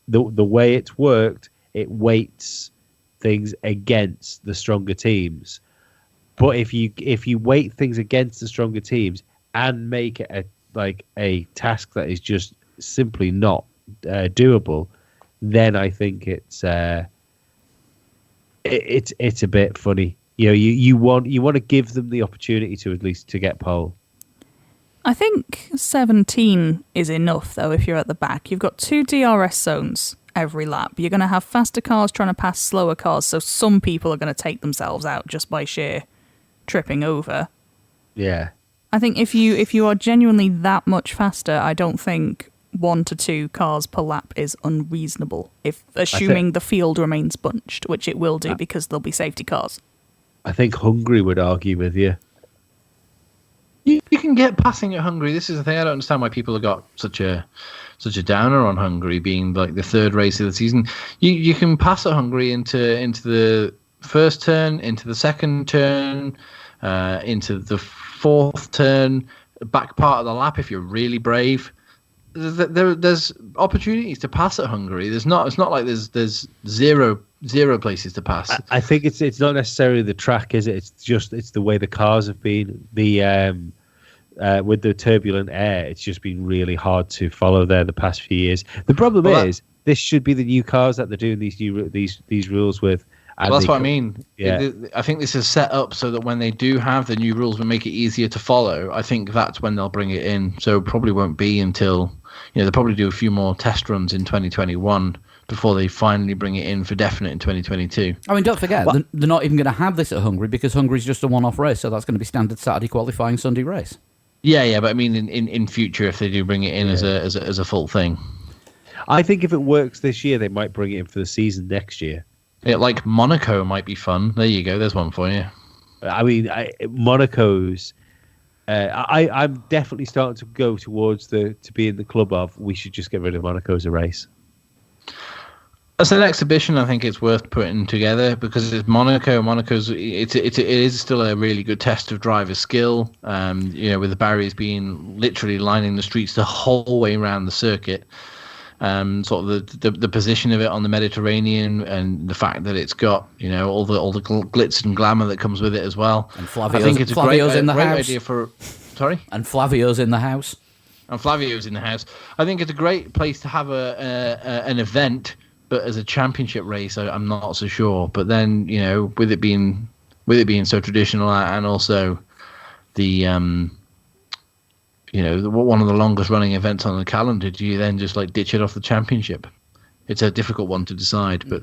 the way it's worked, it weights things against the stronger teams. But if you weight things against the stronger teams and make it a task that is just simply not doable, then I think it's a bit funny. You want to give them the opportunity to at least to get pole. I think 17 is enough, though, if you're at the back. You've got 2 DRS zones every lap. You're going to have faster cars trying to pass slower cars, so some people are going to take themselves out just by sheer tripping over. Yeah. I think if you are genuinely that much faster, I don't think 1 to 2 cars per lap is unreasonable, assuming the field remains bunched, which it will do because there'll be safety cars. I think Hungary would argue with you. You can get passing at Hungary. This is the thing. I don't understand why people have got such a downer on Hungary being like the 3rd race of the season. You can pass at Hungary into the first turn, into the second turn, into the 4th turn, back part of the lap if you're really brave. There's opportunities to pass at Hungary. It's not like there's zero places to pass. I think it's not necessarily the track, is it? It's the way the cars have been. With the turbulent air, it's just been really hard to follow there the past few years. The problem is this should be the new cars that they're doing these rules with. Well, that's what I mean. Yeah. I think this is set up so that when they do have the new rules and make it easier to follow, I think that's when they'll bring it in. So it probably won't be until, they'll probably do a few more test runs in 2021 before they finally bring it in for definite in 2022. I mean, don't forget, they're not even going to have this at Hungary because Hungary's just a one-off race, so that's going to be standard Saturday qualifying, Sunday race. Yeah, but I mean, in future, if they do bring it in as a full thing. I think if it works this year, they might bring it in for the season next year. Like Monaco might be fun. There you go. There's one for you. I mean, Monaco's. I'm definitely starting to go towards to be in the club of we should just get rid of Monaco as a race. As an exhibition, I think it's worth putting together because it's Monaco. It is still a really good test of driver skill. With the barriers being literally lining the streets the whole way around the circuit. Sort of the position of it on the Mediterranean and the fact that it's got all the glitz and glamour that comes with it as well. And Flavio's, I think it's a great idea for. Sorry. And Flavio's in the house. And Flavio's in the house. I think it's a great place to have an event, but as a championship race, I'm not so sure. But then with it being so traditional and also the one of the longest running events on the calendar, do you then just ditch it off the championship? It's a difficult one to decide, but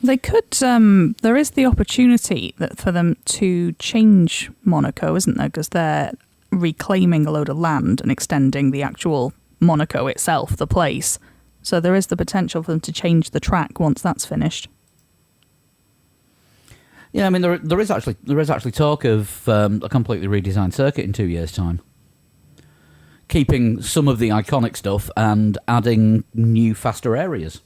they could. There is the opportunity for them to change Monaco, isn't there? Because they're reclaiming a load of land and extending the actual Monaco itself, the place. So there is the potential for them to change the track once that's finished. Yeah, I mean there is actually talk of a completely redesigned circuit in 2 years' time. Keeping some of the iconic stuff and adding new, faster areas.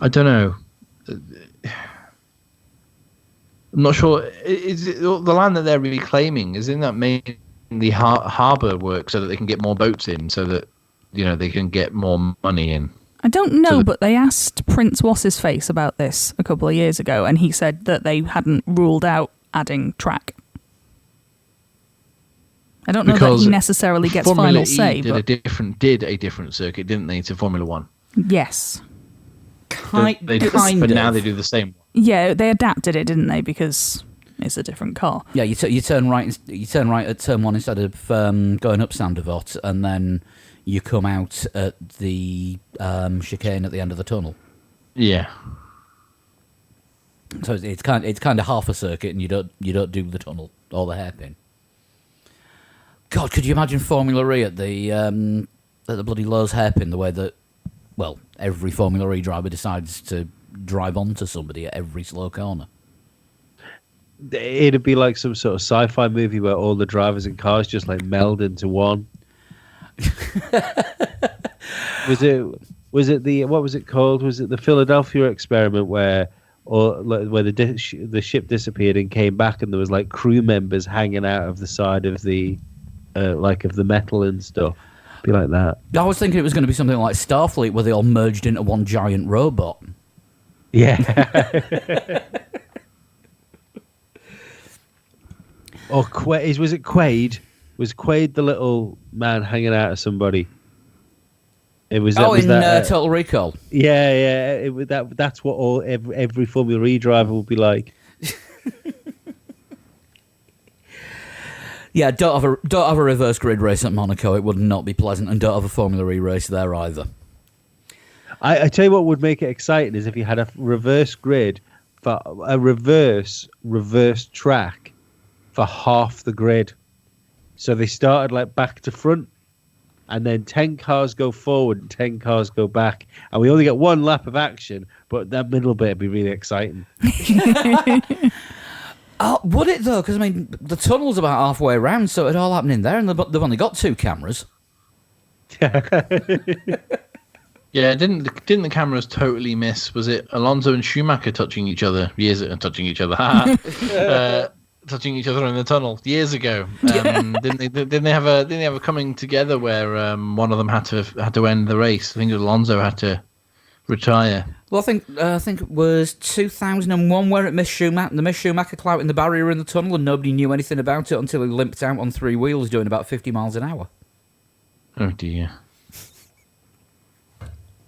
I don't know. I'm not sure. Is it, the land that they're reclaiming, isn't that mainly harbour work so that they can get more boats in, so that they can get more money in? I don't know, So the- but they asked Prince What's-His-Face about this a couple of years ago, and he said that they hadn't ruled out adding track. I don't know that Because he necessarily gets Formula final E say, did but a different circuit, didn't they, to Formula One? yes. They did, kind but of. now they do the same one. Yeah, they adapted it, didn't they? Because it's a different car. Yeah, you turn right. You turn right at turn one instead of going up Sandervoort, and then you come out at the chicane at the end of the tunnel. Yeah. So it's kind of half a circuit, and you don't do the tunnel or the hairpin. God, could you imagine Formula E at the bloody Lowe's hairpin? The way that, well, every Formula E driver decides to drive onto somebody at every slow corner. It'd be like some sort of sci-fi movie where all the drivers and cars just like meld into one. Was it the what was it called? Was it the Philadelphia experiment where the ship disappeared and came back and there was like crew members hanging out of the side of the of the metal and stuff? Be like that. I was thinking it was going to be something like Starfleet, where they all merged into one giant robot. Yeah. Or was it Quaid? Was Quaid the little man hanging out of somebody? It was. Total Recall. Yeah. That's what every Formula E driver will be like. Yeah, don't have a reverse grid race at Monaco. It would not be pleasant, and don't have a Formula E race there either. I tell you what would make it exciting is if you had a reverse grid for a reverse track for half the grid. So they started like back to front, and then 10 cars go forward and 10 cars go back, and we only get one lap of action, but that middle bit would be really exciting. Oh, would it though? Because I mean, the tunnel's about halfway around, so it'd all happen in there, and they've only got 2 cameras. Yeah, didn't the cameras totally miss? Was it Alonso and Schumacher touching each other touching each other in the tunnel years ago? Didn't they have a coming together where one of them had to end the race? I think Alonso had to retire. Well, I think it was 2001 where it missed Schumacher. The missed Schumacher clouting the barrier in the tunnel, and nobody knew anything about it until he limped out on 3 wheels doing about 50 miles an hour. Oh dear.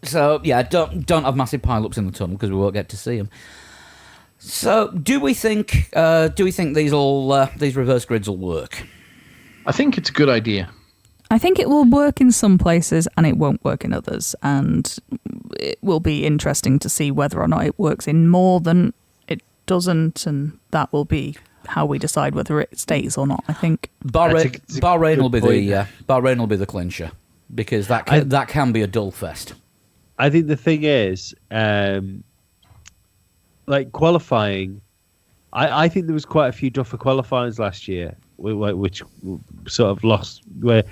So yeah, don't have massive pile-ups in the tunnel because we won't get to see them. So do we think these reverse grids will work? I think it's a good idea. I think it will work in some places and it won't work in others, and it will be interesting to see whether or not it works in more than it doesn't, and that will be how we decide whether it stays or not. I think Bahrain will be point. Bahrain will be the clincher, because that can be a dull fest. I think the thing is, like qualifying, I think there was quite a few duffer qualifyings last year, which sort of lost, where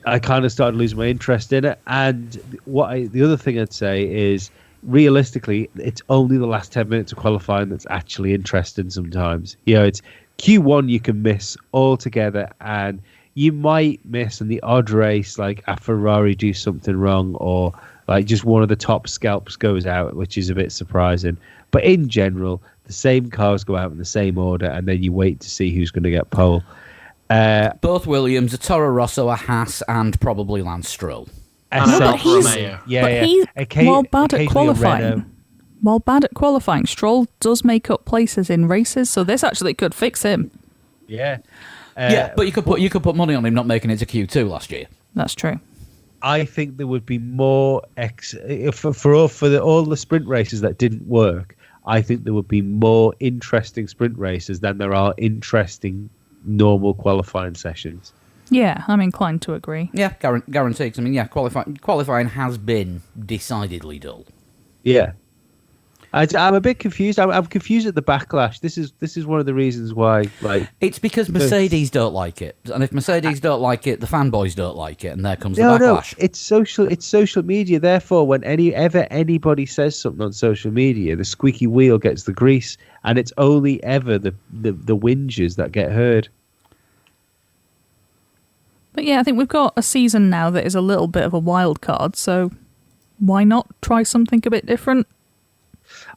I kind of started losing my interest in it. And the other thing I'd say is, realistically, it's only the last 10 minutes of qualifying that's actually interesting sometimes. It's Q1 you can miss altogether, and you might miss in the odd race, like a Ferrari do something wrong, or like just one of the top scalps goes out, which is a bit surprising. But in general, the same cars go out in the same order, and then you wait to see who's going to get pole. Both Williams, a Toro Rosso, a Haas, and probably Lance Stroll. And No, an but Alfa he's- Romeo. while bad at occasionally a Renault. qualifying, Stroll does make up places in races, so this actually could fix him. Yeah. Yeah, but you could put money on him not making it to Q2 last year. That's true. I think there would be more for all the sprint races that didn't work. I think there would be more interesting sprint races than there are interesting normal qualifying sessions. Yeah, I'm inclined to agree. Yeah, guaranteed. 'Cause I mean, yeah, qualifying has been decidedly dull. Yeah, I'm a bit confused. I'm confused at the backlash. This is one of the reasons why. Like, It's because Mercedes don't like it, and if Mercedes don't like it, the fanboys don't like it, and there comes the no, backlash. it's social media. Therefore, when anybody says something on social media, the squeaky wheel gets the grease, and it's only ever the whinges that get heard. But yeah, I think we've got a season now that is a little bit of a wild card, so Why not try something a bit different?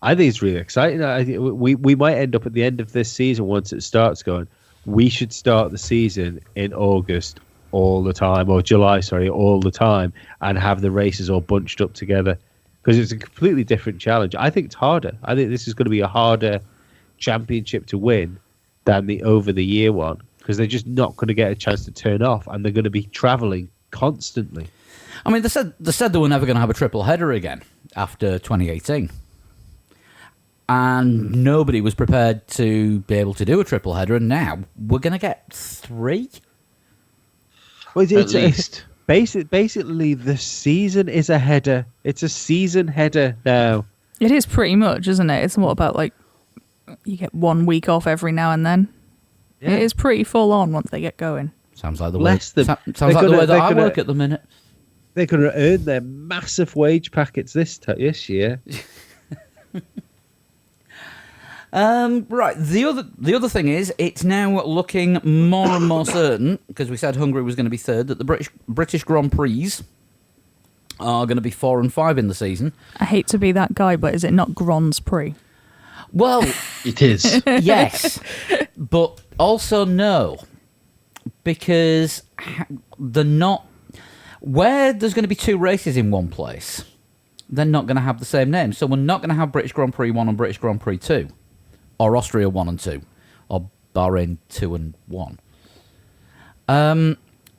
I think it's really exciting. I think we might end up at the end of this season once it starts going. We should start the season in August all the time, or July, sorry, all the time, and have the races all bunched up together because it's a completely different challenge. I think it's harder. I think this is going to be a harder championship to win than the over the year one because they're just not going to get a chance to turn off, and they're going to be travelling constantly. I mean, they said they were never going to have a triple header again after 2018. And nobody was prepared to be able to do a triple header, and now we're going to get 3? Well, At least. Basically, the season is a header. It's a season header now. It is pretty much, isn't it? It's what about like you get 1 week off every now and then. Yeah. It is pretty full on once they get going. Sounds like the Less way, than- sounds like the gonna- way that they're I gonna- work at the minute. They're going to earn their massive wage packets this year. Right. The other thing is, it's now looking more and more certain, because we said Hungary was going to be third, that the British Grand Prix are going to be 4 and 5 in the season. I hate to be that guy, but is it not Grands Prix? Well, It is. yes, but also no, because they're not. Where there's going to be 2 races in one place, they're not going to have the same name. So we're not going to have British Grand Prix 1 and British Grand Prix 2, or Austria 1 and 2, or Bahrain 2 and 1.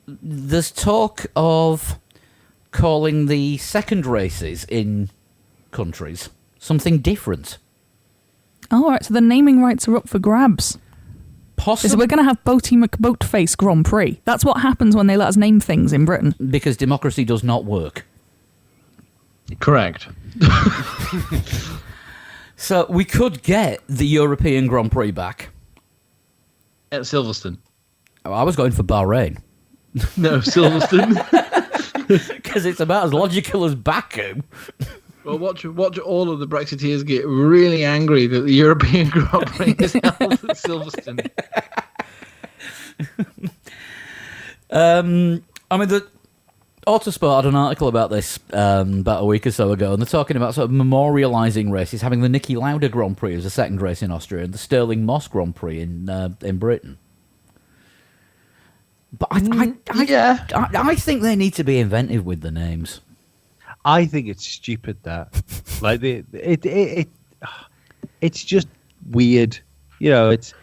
There's talk of calling the second races in countries something different. Oh, all right, so the naming rights are up for grabs. So Possibly we're going to have Boaty McBoatface Grand Prix. That's what happens when they let us name things in Britain. because democracy does not work. Correct. So we could get the European Grand Prix back. At Silverstone. Oh, I was going for Bahrain. No, Silverstone. Because it's about as logical as Baku. Well, watch all of the Brexiteers get really angry that the European Grand Prix is held at Silverstone. I mean, the Autosport had an article about this about a week or so ago, and they're talking about sort of memorialising races, having the Niki Lauda Grand Prix as a second race in Austria and the Stirling Moss Grand Prix in Britain. But I think they need to be inventive with the names. I think it's stupid that, like it's just weird. You know, it's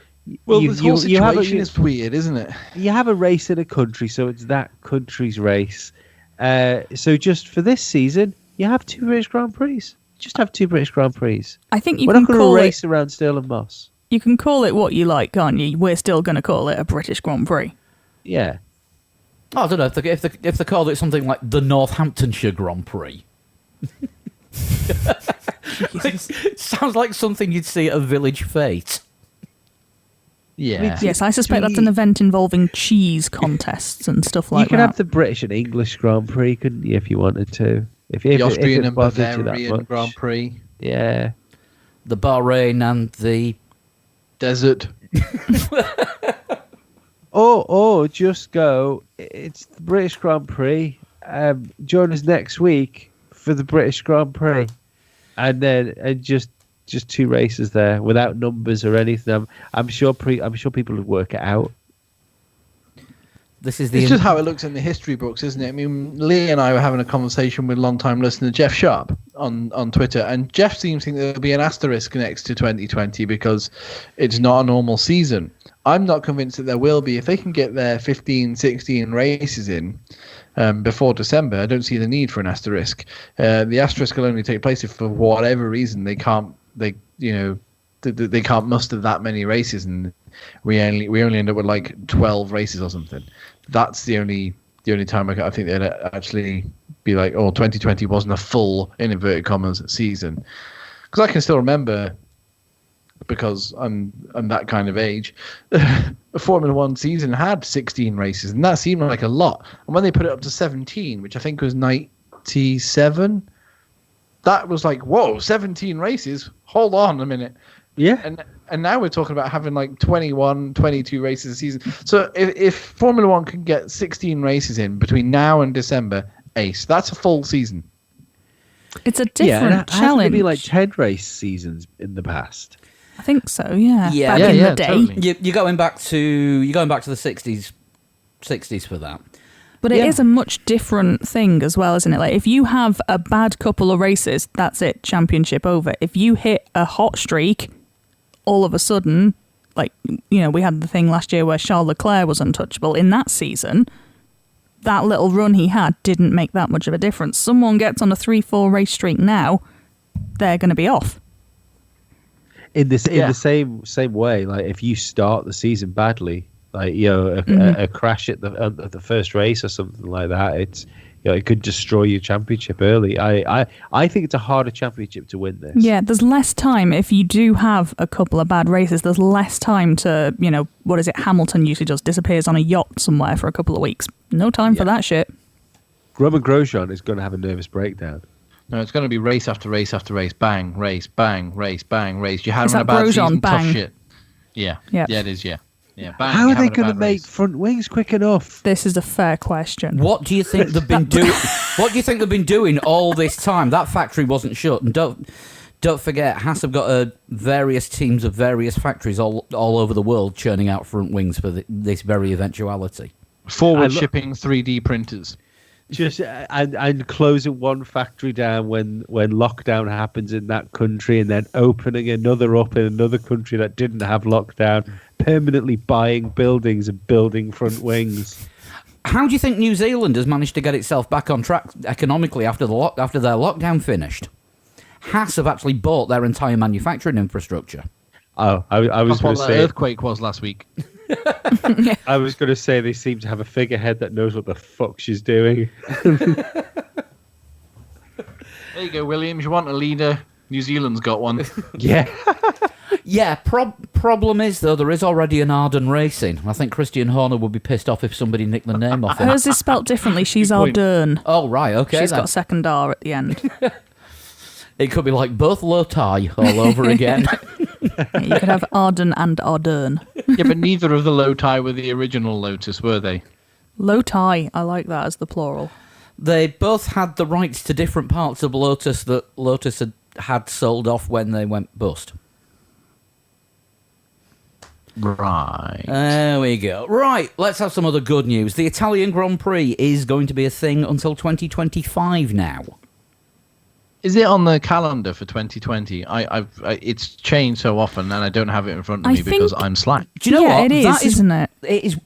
Well, you, this whole you have situation a, is weird, isn't it? you have a race in a country, so it's that country's race. So just for this season, you have 2 British Grand Prix. Just have 2 British Grand Prix. I think you We're can not going call to it. race around Stirling Moss. You can call it what you like, can't you? We're still going to call it a British Grand Prix. Yeah. I don't know if they called it something like the Northamptonshire Grand Prix. It sounds like something you'd see at a village fete. Yeah. Yes, I suspect that's an event involving cheese contests and stuff like You could that. have the British and English Grand Prix, couldn't you, if you wanted to? If The it Austrian and bothered you that Bavarian much. Grand Prix. Yeah. The Bahrain and the Desert. Or just go. It's the British Grand Prix. Join us next week for the British Grand Prix, and just 2 races there without numbers or anything. I'm sure people would work it out. this is the It's just how it looks in the history books, isn't it? I mean, Lee and I were having a conversation with long-time listener Jeff Sharp on Twitter, and Jeff seems to think there'll be an asterisk next to 2020 because it's not a normal season. I'm not convinced that there will be. If they can get their 15, 16 races in before December, I don't see the need for an asterisk. The asterisk will only take place if, for whatever reason, they can't muster that many races, and we only end up with like 12 races or something. That's the only time I think they'd actually be like, oh, 2020 wasn't a full, in inverted commas, season. Because I can still remember, because I'm that kind of age, a Formula One season had 16 races, and that seemed like a lot. And when they put it up to 17, which I think was 97, that was like, whoa, 17 races? Hold on a minute. Yeah. And now we're talking about having like 21, 22 races a season. So if Formula One can get 16 races in between now and December, ace. That's a full season. It's a Yeah, and different hasn't challenge. there been like 10 race seasons in the past? I think so. Yeah. Yeah. Back Yeah, in yeah, the day. totally. You're going back to the 60s for that. But it Yeah. is a much different thing as well, isn't it? Like if you have a bad couple of races, that's it, championship over. If you hit a hot streak, all of a sudden, like, you know, we had the thing last year where Charles Leclerc was untouchable. In that season, that little run he had didn't make that much of a difference. Someone gets on a 3-4 race streak now, they're going to be off. In the Yeah. same way, like if you start the season badly, like a crash at the first race or something like that, it's it could destroy your championship early. I think it's a harder championship to win this. Yeah, there's less time if you do have a couple of bad races. There's less time to, what is it? Hamilton usually just disappears on a yacht somewhere for a couple of weeks. No time for that shit. Roman Grosjean is going to have a nervous breakdown. No, it's going to be race after race after race. Bang, race, bang, race, bang, race. You're Is having a that bad Grosjean, season, bang? tough shit. Yeah. Yep. Yeah, it is, yeah. Yeah, bang, How you're are they having a going to bad make race. front wings quick enough? This is a fair question. What do you think they've been doing? What do you think they've been doing all this time? That factory wasn't shut, and don't forget, Haas have got various teams of various factories all over the world churning out front wings for this very eventuality. Forward shipping 3D printers. Just and closing one factory down when lockdown happens in that country, and then opening another up in another country that didn't have lockdown, permanently buying buildings and building front wings. How do you think New Zealand has managed to get itself back on track economically after their lockdown finished? Haas have actually bought their entire manufacturing infrastructure. Oh, I was That's going what to the say. earthquake was last week. I was going to say they seem to have a figurehead that knows what the fuck she's doing. There you go, Williams. You want a leader? New Zealand's got one. Yeah. Yeah, problem is, though, there is already an Arden Racing. I think Christian Horner would be pissed off if somebody nicked the name off him. Hers is spelt differently. She's point. Ardern. Oh, right, okay. She's then. got a second R at the end. It could be like both Lotai all over again. You could have Arden and Ardern. Yeah, but neither of the Lotai were the original Lotus, were they? Low tie. I like that as the plural. They both had the rights to different parts of Lotus that Lotus had sold off when they went bust. Right. There we go. Right, let's have some other good news. The Italian Grand Prix is going to be a thing until 2025 now. Is it on the calendar for 2020? It's changed so often, and I don't have it in front of I me because think- I'm slack. Do you know Yeah, what? it is, That isn't it?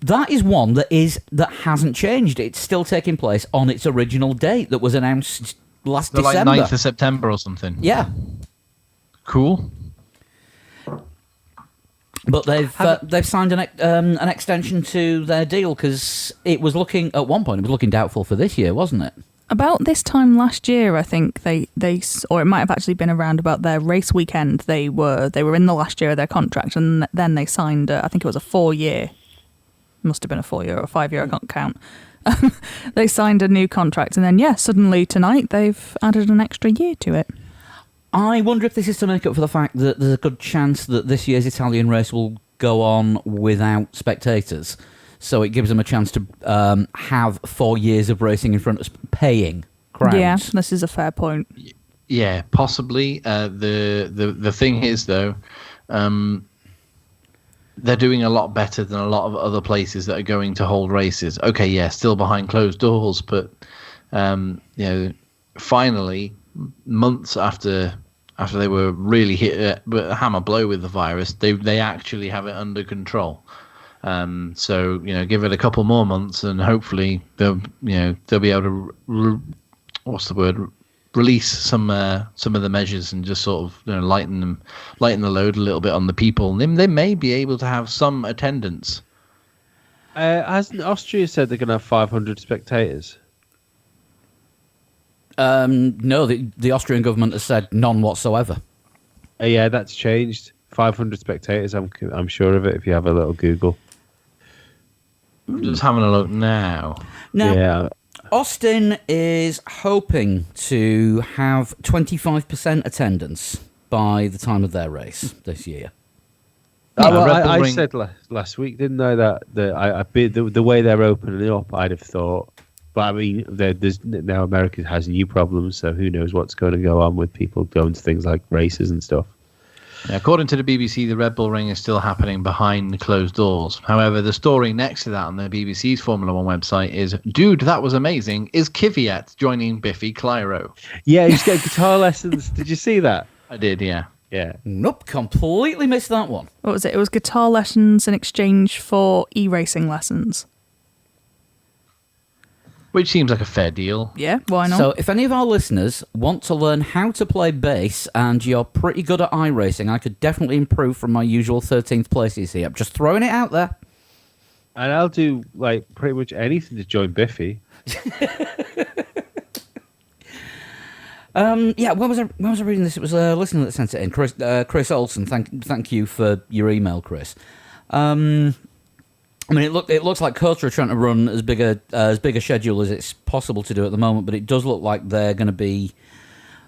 That is one that hasn't changed. It's still taking place on its original date that was announced last So like December. 9th of September or something. Yeah, Cool. but they've signed an extension to their deal because it was looking at one point. It was looking doubtful for this year, wasn't it? About this time last year, I think they or it might have actually been around about their race weekend. They were in the last year of their contract, and then they signed. I think it was a 4-year. Must have been a 4-year or a 5-year. I can't count. They signed a new contract, and then suddenly tonight they've added an extra year to it. I wonder if this is to make up for the fact that there's a good chance that this year's Italian race will go on without spectators. So it gives them a chance to have 4 years of racing in front of paying crowds. Yeah, this is a fair point. Yeah, possibly. The thing is, though, they're doing a lot better than a lot of other places that are going to hold races. Okay, yeah, still behind closed doors, but finally, months after they were really hit with a hammer blow with the virus, they actually have it under control. So give it a couple more months, and hopefully they'll be able to release some of the measures and just sort of lighten the load a little bit on the people. And they may be able to have some attendance. Hasn't Austria said they're going to have 500 spectators? No, the Austrian government has said none whatsoever. Yeah, that's changed. 500 spectators. I'm sure of it. If you have a little Google. I'm just having a look now. Now, Yeah. Austin is hoping to have 25% attendance by the time of their race this year. I Ring- said last week, didn't I, that the way they're opening up, I'd have thought But I mean, there's now America has new problems, so who knows what's going to go on with people going to things like races and stuff. Yeah, according to the BBC, the Red Bull Ring is still happening behind the closed doors. However, the story next to that on the BBC's Formula One website is, dude, that was amazing. Is Kvyat joining Biffy Clyro? Yeah, he's getting guitar lessons. Did you see that? I did, yeah. Yeah. Nope, completely missed that one. What was it? It was guitar lessons in exchange for e-racing lessons. Which seems like a fair deal. Yeah, why not? So, if any of our listeners want to learn how to play bass and you're pretty good at iRacing, I could definitely improve from my usual 13th places here. I'm just throwing it out there. And I'll do like pretty much anything to join Biffy. Yeah, where was I reading this? It was a listener that sent it in. Chris Olsen, thank you for your email, Chris. I mean, it looks like COTA are trying to run as big a schedule as it's possible to do at the moment, but it does look like they're going to be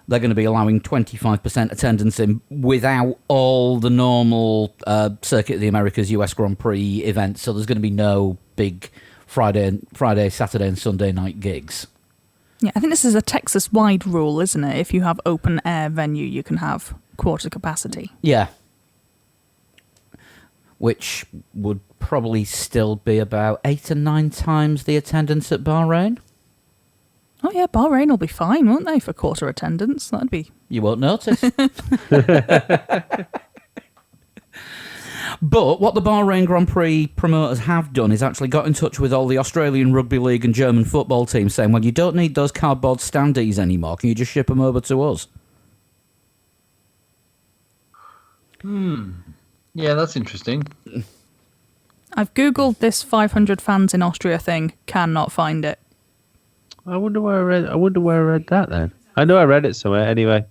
allowing 25% attendance in without all the normal Circuit of the Americas US Grand Prix events. So there's going to be no big Friday, Saturday, and Sunday night gigs. Yeah, I think this is a Texas-wide rule, isn't it? If you have open-air venue, you can have quarter capacity. Yeah. Which would probably still be about 8 or 9 times the attendance at Bahrain. Oh yeah, Bahrain will be fine, won't they, for quarter attendance? That'd be... You won't notice. But what the Bahrain Grand Prix promoters have done is actually got in touch with all the Australian Rugby League and German football teams saying, well, you don't need those cardboard standees anymore. Can you just ship them over to us? Yeah, that's interesting. I've Googled this 500 fans in Austria thing, cannot find it. I wonder where I read that then. I know I read it somewhere anyway.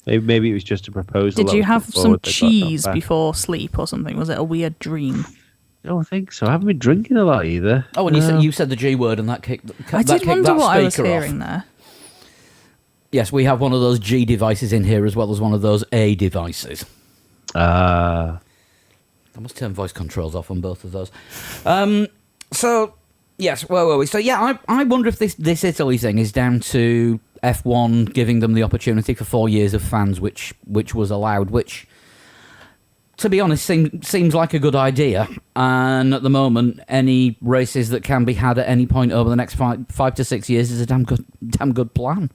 Maybe it was just a proposal. Did you have some cheese before sleep or something? Was it a weird dream? I don't think so. I haven't been drinking a lot either. Oh, and you said the G word and that kicked I did wonder what I was hearing there. Yes, we have one of those G devices in here as well as one of those A devices. I must turn voice controls off on both of those. So, yes, where were we? So, yeah, I wonder if this Italy thing is down to F1 giving them the opportunity for 4 years of fans, which was allowed, which, to be honest, seems like a good idea. And at the moment, any races that can be had at any point over the next 5 to 6 years is a damn good plan.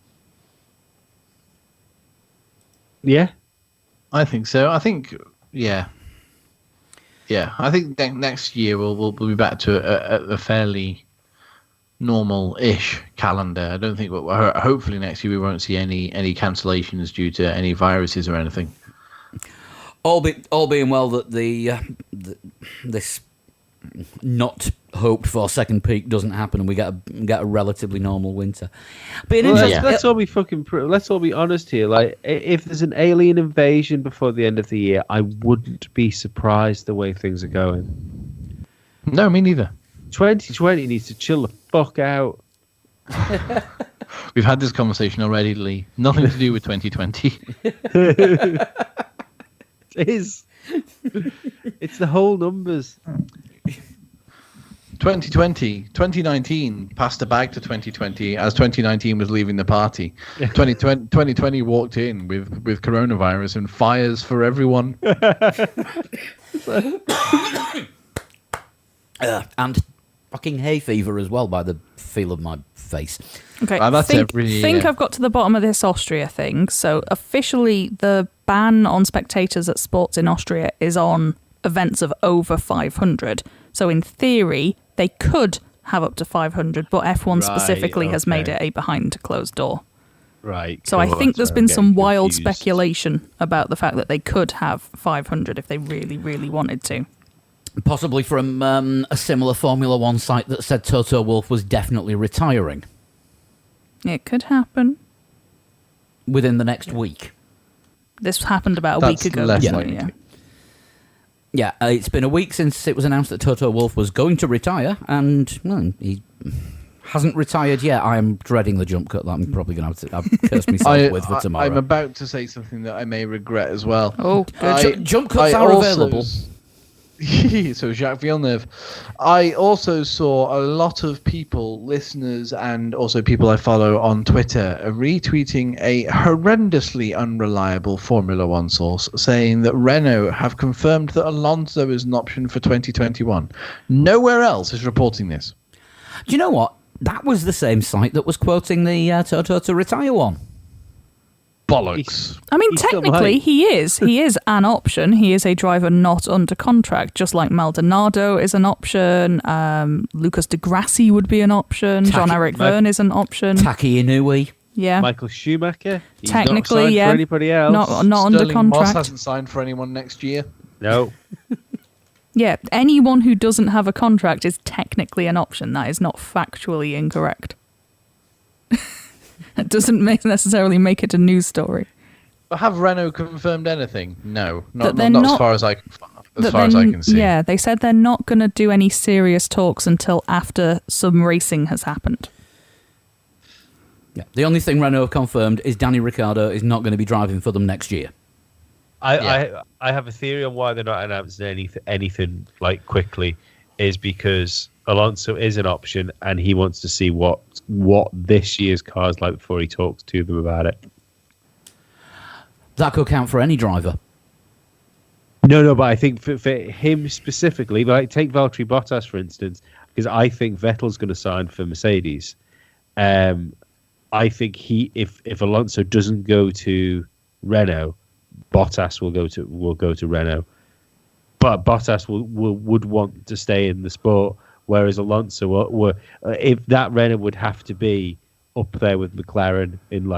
Yeah. I think so. I think, yeah. Yeah, I think next year we'll be back to a fairly normal-ish calendar. I don't think. Hopefully next year we won't see any cancellations due to any viruses or anything. All being well that this not hoped for second peak doesn't happen and we get a relatively normal winter. But let's all be let's all be honest here. Like, if there's an alien invasion before the end of the year, I wouldn't be surprised the way things are going. No, me neither. 2020 needs to chill the fuck out. We've had this conversation already, Lee. Nothing to do with 2020. It is. It's the whole numbers. 2019 passed the bag to 2020 as 2019 was leaving the party. 2020 walked in with coronavirus and fires for everyone. And fucking hay fever as well, by the feel of my face. Okay, that's think every I've got to the bottom of this Austria thing. So officially, the ban on spectators at sports in Austria is on events of over 500. So in theory, they could have up to 500, but F1 specifically has made it a behind closed door. Right. So cool, I think there's been some wild confused. speculation about the fact that they could have 500 if they really, really wanted to. Possibly from a similar Formula One site that said Toto Wolff was definitely retiring It could happen. within the next week. This happened about a That's week ago. less so, likely. yeah. Yeah, it's been a week since it was announced that Toto Wolff was going to retire, and he hasn't retired yet. I am dreading the jump cut that I'm probably going to have to curse myself with for tomorrow. I'm about to say something that I may regret as well. Oh, good. Jump cuts are available. So Jacques Villeneuve. I also saw a lot of people, listeners, and also people I follow on Twitter, retweeting a horrendously unreliable Formula One source saying that Renault have confirmed that Alonso is an option for 2021. Nowhere else is reporting this. Do you know what? That was the same site that was quoting the Toto to retire one. Bollocks. I mean, He's still technically, right. he is. He is an option. He is a driver not under contract, just like Maldonado is an option. Lucas de Grassi would be an option. Jean-Eric Verne is an option. Taki Inui. Yeah. Michael Schumacher. He's Technically, not signed yeah. for anybody else. Not under Sterling Moss contract. hasn't signed for anyone next year. No. Yeah, anyone who doesn't have a contract is technically an option. That is not factually incorrect. It doesn't necessarily make it a news story. But have Renault confirmed anything? No, That not they're as not- far as I can. As That far as they're I n- can see. Yeah, they said they're not going to do any serious talks until after some racing has happened. Yeah. The only thing Renault have confirmed is Danny Ricciardo is not going to be driving for them next year. I have a theory on why they're not announcing anything like quickly, is because Alonso is an option and he wants to see what this year's car is like before he talks to them about it. That could count for any driver. No, but I think for him specifically, like take Valtteri Bottas for instance, because I think Vettel's going to sign for Mercedes. I think if Alonso doesn't go to Renault, Bottas will go to Renault. But Bottas would want to stay in the sport, whereas Alonso, if that Renault would have to be up there with McLaren in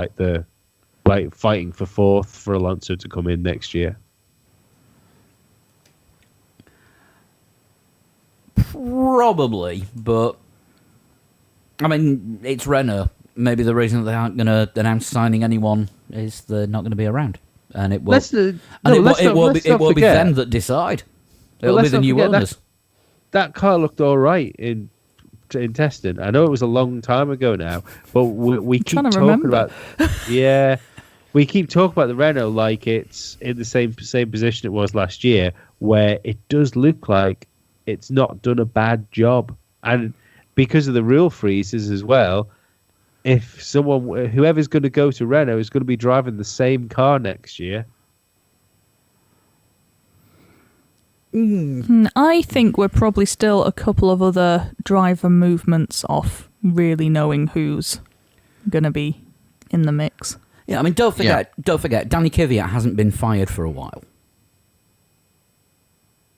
fighting for fourth for Alonso to come in next year. Probably, but I mean, it's Renault. Maybe the reason that they aren't going to announce signing anyone is they're not going to be around, and it will. It will be them that decide. It'll be the new owners. That car looked all right in testing. I know it was a long time ago now, but we keep trying to talking remember. about. Yeah, we keep talking about the Renault like it's in the same position it was last year, where it does look like it's not done a bad job, and because of the rule freezes as well. If whoever's going to go to Renault is going to be driving the same car next year. I think we're probably still a couple of other driver movements off really knowing who's going to be in the mix. Yeah, I mean, don't forget, Danny Kvyat hasn't been fired for a while.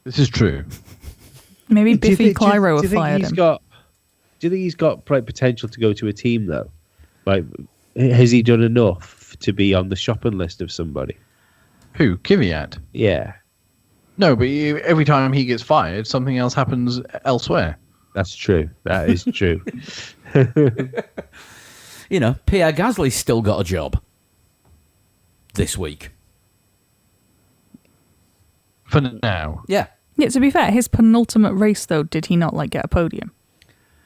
This is true. Maybe Do you Biffy think- do you- Clyro do you have think fired he's him. Do you think he's got potential to go to a team though? Like, has he done enough to be on the shopping list of somebody? Who? Kvyat? Yeah, No, but every time he gets fired, something else happens elsewhere. that's true. That is true. You know, Pierre Gasly's still got a job this week. For now. Yeah. Yeah, to be fair, his penultimate race though, did he not get a podium?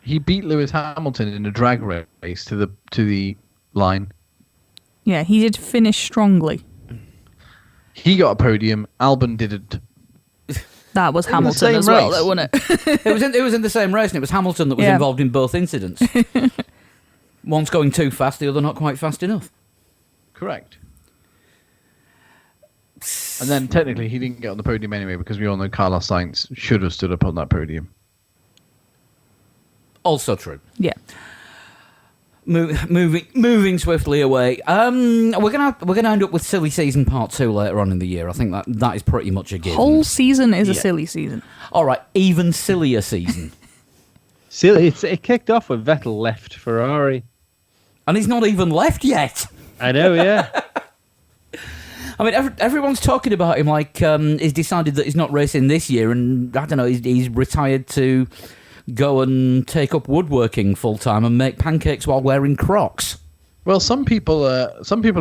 He beat Lewis Hamilton in a drag race to the line. Yeah, he did finish strongly. He got a podium. Albon didn't. That was the Hamilton same as well, race. though, wasn't it? It was in the same race, and it was Hamilton that was Yeah. involved in both incidents. One's going too fast, the other not quite fast enough. Correct. And then technically he didn't get on the podium anyway because we all know Carlos Sainz should have stood up on that podium. Also true. Yeah. Moving swiftly away. We're gonna end up with silly season part 2 later on in the year. I think that is pretty much a given. Whole season is a Yeah. silly season. All right, even sillier season, Silly. It kicked off when Vettel left Ferrari. and he's not even left yet. I know, yeah. I mean, everyone's talking about him like he's decided that he's not racing this year, and I don't know, he's retired to go and take up woodworking full time and make pancakes while wearing Crocs. Well, some people are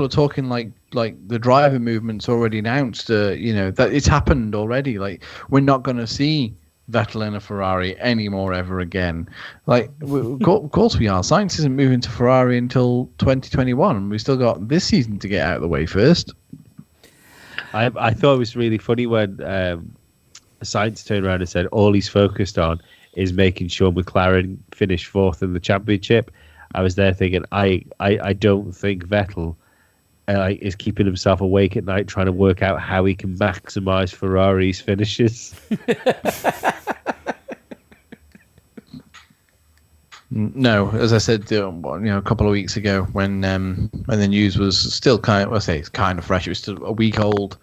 talking like the driver movement's already announced. That it's happened already. Like we're not going to see Vettel in a Ferrari anymore ever again. Like of course we are. Sainz isn't moving to Ferrari until 2021, and we still got this season to get out of the way first. I thought it was really funny when Sainz turned around and said all he's focused on is making sure McLaren finish fourth in the championship. I was there thinking, I don't think Vettel is keeping himself awake at night trying to work out how he can maximise Ferrari's finishes. No, as I said, a couple of weeks ago when the news was still kind of fresh. It was still a week old.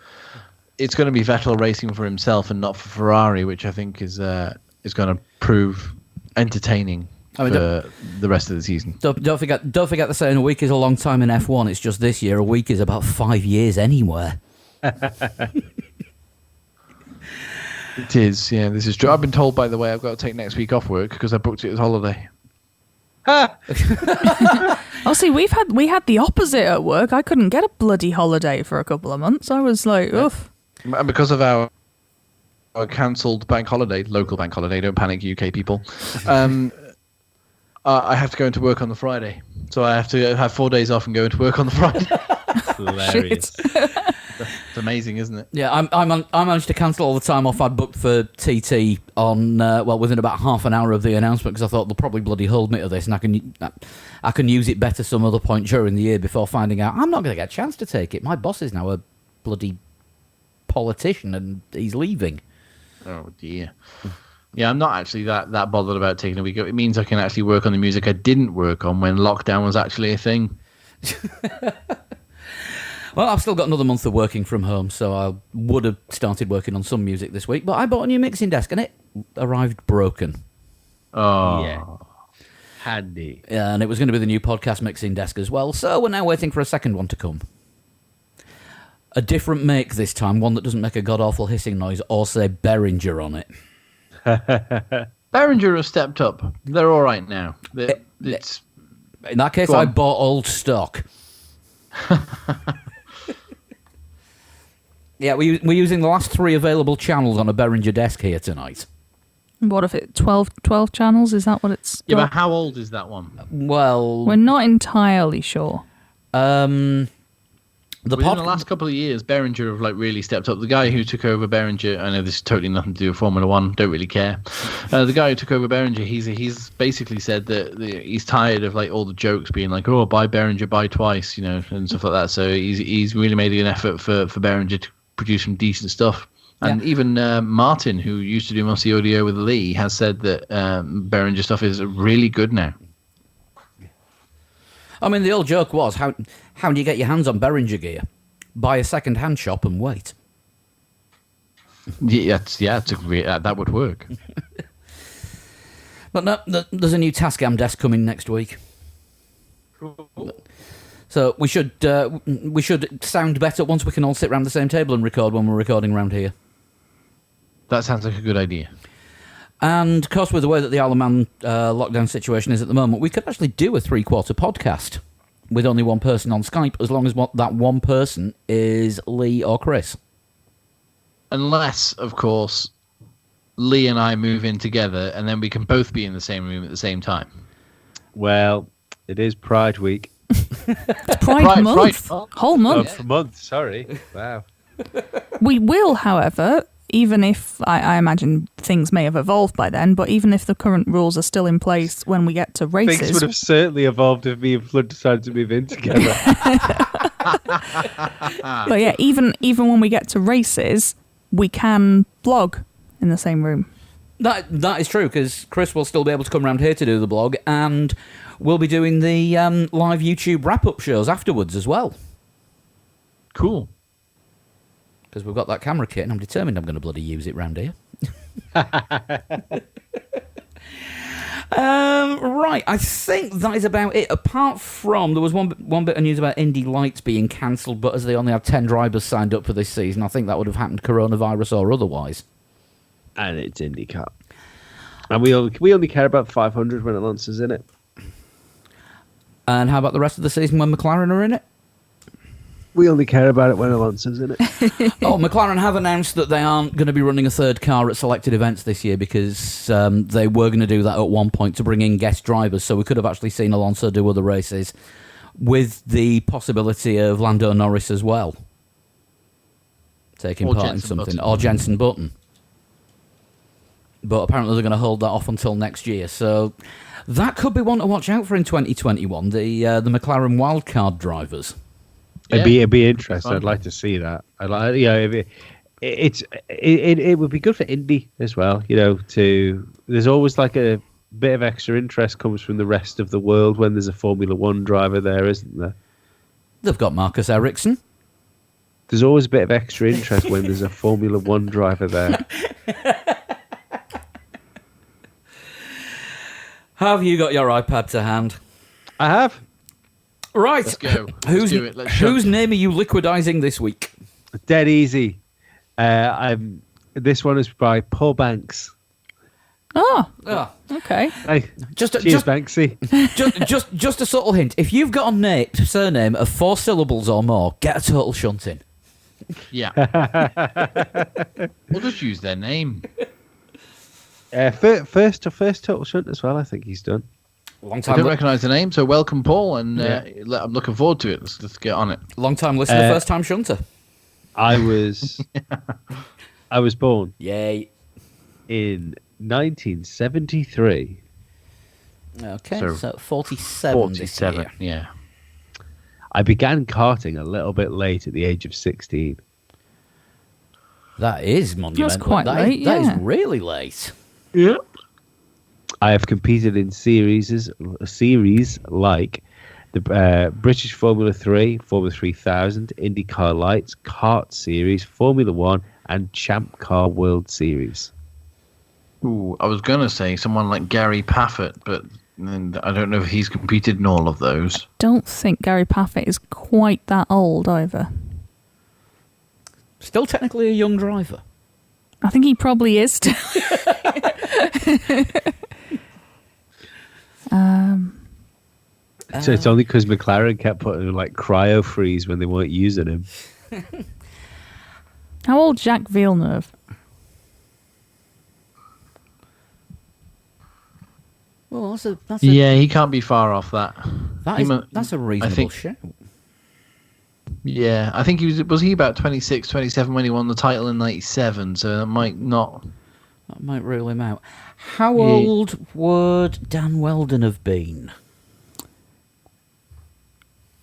It's going to be Vettel racing for himself and not for Ferrari, which I think is going to prove entertaining for the rest of the season. Don't forget the saying, a week is a long time in F1. It's just this year, a week is about 5 years anywhere. It is, yeah, this is true. I've been told, by the way, I've got to take next week off work because I booked it as holiday. Oh, see, we had the opposite at work. I couldn't get a bloody holiday for a couple of months. I was like, oof. And because of our cancelled bank holiday, local bank holiday, don't panic, UK people, I have to go into work on the Friday. So I have to have 4 days off and go into work on the Friday. Hilarious. It's amazing, isn't it? Yeah, I managed to cancel all the time off I'd booked for TT on within about half an hour of the announcement, because I thought they'll probably bloody hold me to this, and I can use it better some other point during the year before finding out I'm not going to get a chance to take it. My boss is now a bloody politician, and he's leaving. Oh dear. Yeah, I'm not actually that bothered about taking a week off. It means I can actually work on the music I didn't work on when lockdown was actually a thing. Well, I've still got another month of working from home, so I would have started working on some music this week, but I bought a new mixing desk and it arrived broken. Oh. Yeah. Handy. Yeah, and it was going to be the new podcast mixing desk as well, so we're now waiting for a second one to come. A different make this time, one that doesn't make a god-awful hissing noise or say Behringer on it. Behringer have stepped up. They're all right now. It's In that case, I bought old stock. Yeah, we're using the last 3 available channels on a Behringer desk here tonight. What if it 12 channels? Is that what it's Yeah, got? but how old is that one? Well, We're not entirely sure. the Within the last couple of years, Behringer have really stepped up. The guy who took over Behringer, I know this is totally nothing to do with Formula One, don't really care. The guy who took over Behringer, he's basically said that he's tired of all the jokes being like, oh, buy Behringer, buy twice, and stuff like that. So he's really made an effort for Behringer to produce some decent stuff. And even Martin, who used to do most of the audio with Lee, has said that Behringer stuff is really good now. I mean, the old joke was, how do you get your hands on Behringer gear? Buy a second-hand shop and wait. That would work. But no, there's a new Tascam desk coming next week. So we should sound better once we can all sit around the same table and record when we're recording around here. That sounds like a good idea. And, of course, with the way that the Isle of Man lockdown situation is at the moment, we could actually do a 3-quarter podcast with only one person on Skype, as long as that one person is Lee or Chris. Unless, of course, Lee and I move in together, and then we can both be in the same room at the same time. Well, it is Pride Week. It's Pride month. Whole month. For months, sorry. Wow. We will, however, even if I imagine things may have evolved by then, but even if the current rules are still in place when we get to races... Things would have certainly evolved if me and Flood decided to move in together. But yeah, even when we get to races, we can blog in the same room. That is true, because Chris will still be able to come around here to do the blog, and we'll be doing the live YouTube wrap-up shows afterwards as well. Cool. Because we've got that camera kit, and I'm determined I'm going to bloody use it round here. Right, I think that is about it. Apart from, there was one bit of news about Indy Lights being cancelled, but as they only have 10 drivers signed up for this season, I think that would have happened coronavirus or otherwise. And it's IndyCar. And we only care about 500 when Alonso's in it. And how about the rest of the season when McLaren are in it? We only care about it when Alonso's in it. Oh, McLaren have announced that they aren't going to be running a third car at selected events this year because they were going to do that at one point to bring in guest drivers, so we could have actually seen Alonso do other races with the possibility of Lando Norris as well taking part in something. Or Jenson Button. but apparently they're going to hold that off until next year. So that could be one to watch out for in 2021. The McLaren wildcard drivers. It'd be interesting. Fun. I'd like to see that. I'd like, it would be good for Indy as well. There's always like a bit of extra interest comes from the rest of the world when there's a Formula One driver there, isn't there? They've got Marcus Ericsson. There's always a bit of extra interest when there's a Formula One driver there. Have you got your iPad to hand? I have. Right. Let's go. Whose do it. Let's whose name are you liquidizing this week? Dead easy. This one is by Paul Banks. Oh, Ah, okay. Hey, just cheers, Banksy. just a subtle hint. If you've got a surname of 4 syllables or more, get a total shunting. Yeah. We'll just use their name. First total shunt as well. I think he's done. Long I time, don't recognise the name, so welcome, Paul, and Yeah. I'm looking forward to it. Let's get on it. long time listener, first time shunter. I was born Yay. in 1973. Okay, So, so 47. this 47. year. Yeah. I began karting a little bit late at the age of 16. That is monumental. quite late, That is yeah. really late. Yeah. I have competed in series like the British Formula 3, Formula 3000, IndyCar Lights, Kart Series, Formula 1, and Champ Car World Series. Ooh, I was going to say someone like Gary Paffett, but then I don't know if he's competed in all of those. Don't think Gary Paffett is quite that old either. Still technically a young driver. I think he probably is still. So it's only because McLaren kept putting him like cryo freeze when they weren't using him. How old Jacques Villeneuve? Well, that's a Yeah, he can't be far off that. that's a reasonable think- shout. Yeah, I think he was he about 26, 27 when he won the title in 97, so that might not. That might rule him out. How Yeah. old would Dan Weldon have been?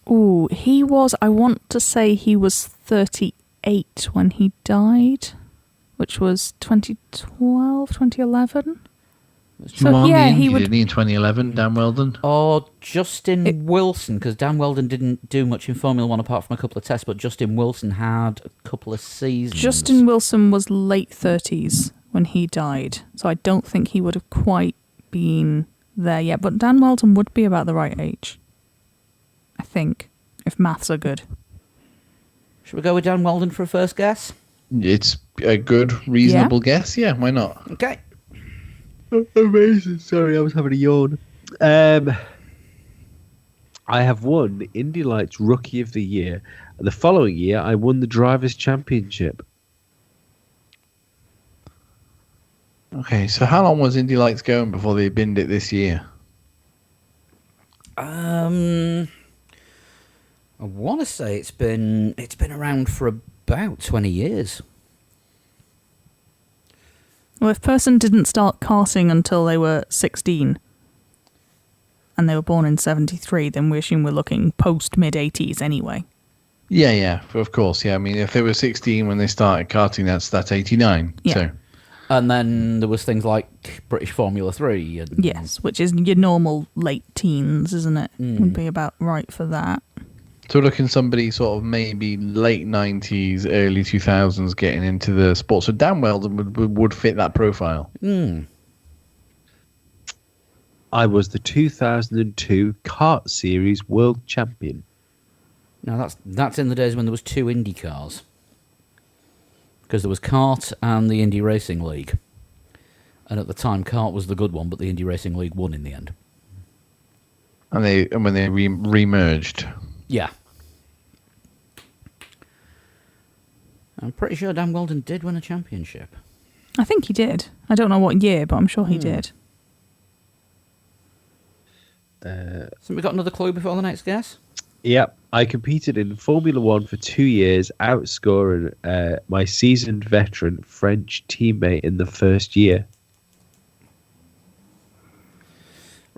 Ooh, he was, I want to say he was 38 when he died, which was 2012, 2011. So, Won the yeah, Indy, he would. didn't he, in 2011, Dan Weldon? Or Justin Wilson, because Dan Weldon didn't do much in Formula One apart from a couple of tests, but Justin Wilson had a couple of seasons. Justin Wilson was late 30s when he died, so I don't think he would have quite been there yet. But Dan Weldon would be about the right age, I think, if maths are good. Should we go with Dan Weldon for a first guess? It's a good, reasonable guess. Yeah, why not? Okay. Amazing. Sorry, I was having a yawn. I have won the Indy Lights Rookie of the Year. The following year, I won the Drivers' Championship. Okay, so how long was Indy Lights going before they binned it this year? I want to say it's been around for about 20 years. Well, if person didn't start karting until they were 16 and they were born in 73, then we assume we're looking post-mid 80s anyway. Yeah, of course. Yeah, I mean, if they were 16 when they started karting, that's 89. Yeah. So And then there was things like British Formula 3. And, Yes, which is your normal late teens, isn't it? Would be about right for that. So we're looking somebody sort of maybe late 90s, early 2000s getting into the sport. So Dan Weldon would fit that profile. I was the 2002 Kart Series World Champion. Now that's in the days when there was 2 Indy cars. Because there was Kart and the Indy Racing League. And at the time, Kart was the good one, but the Indy Racing League won in the end. And when they re-merged. Yeah. I'm pretty sure Dan Weldon did win a championship. I think he did. I don't know what year, but I'm sure he did. So we got another clue before the next guess? Yep, I competed in Formula One for 2 years, outscoring my seasoned veteran French teammate in the first year.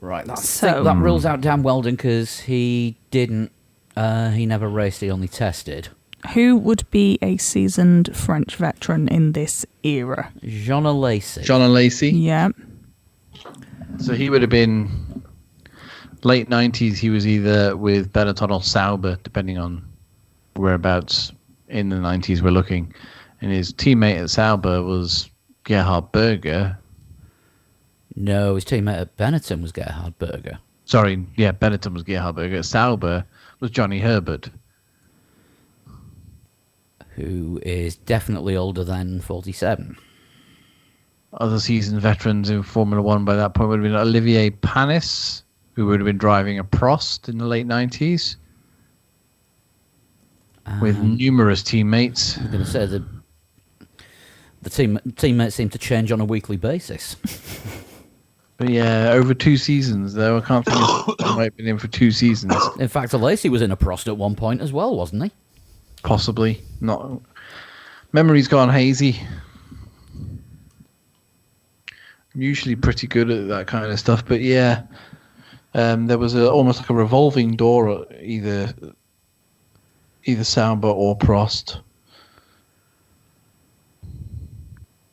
Right, I So- think that rules out Dan Weldon because he didn't. He never raced. He only tested. Who would be a seasoned French veteran in this era? Jean Lacey. John and Lacey. Yeah. So he would have been late 90s. He was either with Benetton or Sauber, depending on whereabouts in the 90s we're looking. And his teammate at Sauber was Gerhard Berger. No, his teammate at Benetton was Gerhard Berger. Sorry, yeah, Benetton was Gerhard Berger. Sauber was Johnny Herbert. Who is definitely older than 47. Other seasoned veterans in Formula One by that point would have been Olivier Panis, who would have been driving a Prost in the late 90s, with numerous teammates. I'm going to say that the teammates seem to change on a weekly basis. But yeah, over 2 seasons, though. I can't think of I might have been in for 2 seasons. In fact, Lacey was in a Prost at one point as well, wasn't he? Possibly. Not. Memory's gone hazy. I'm usually pretty good at that kind of stuff, but yeah. There was almost like a revolving door at either Sauber or Prost.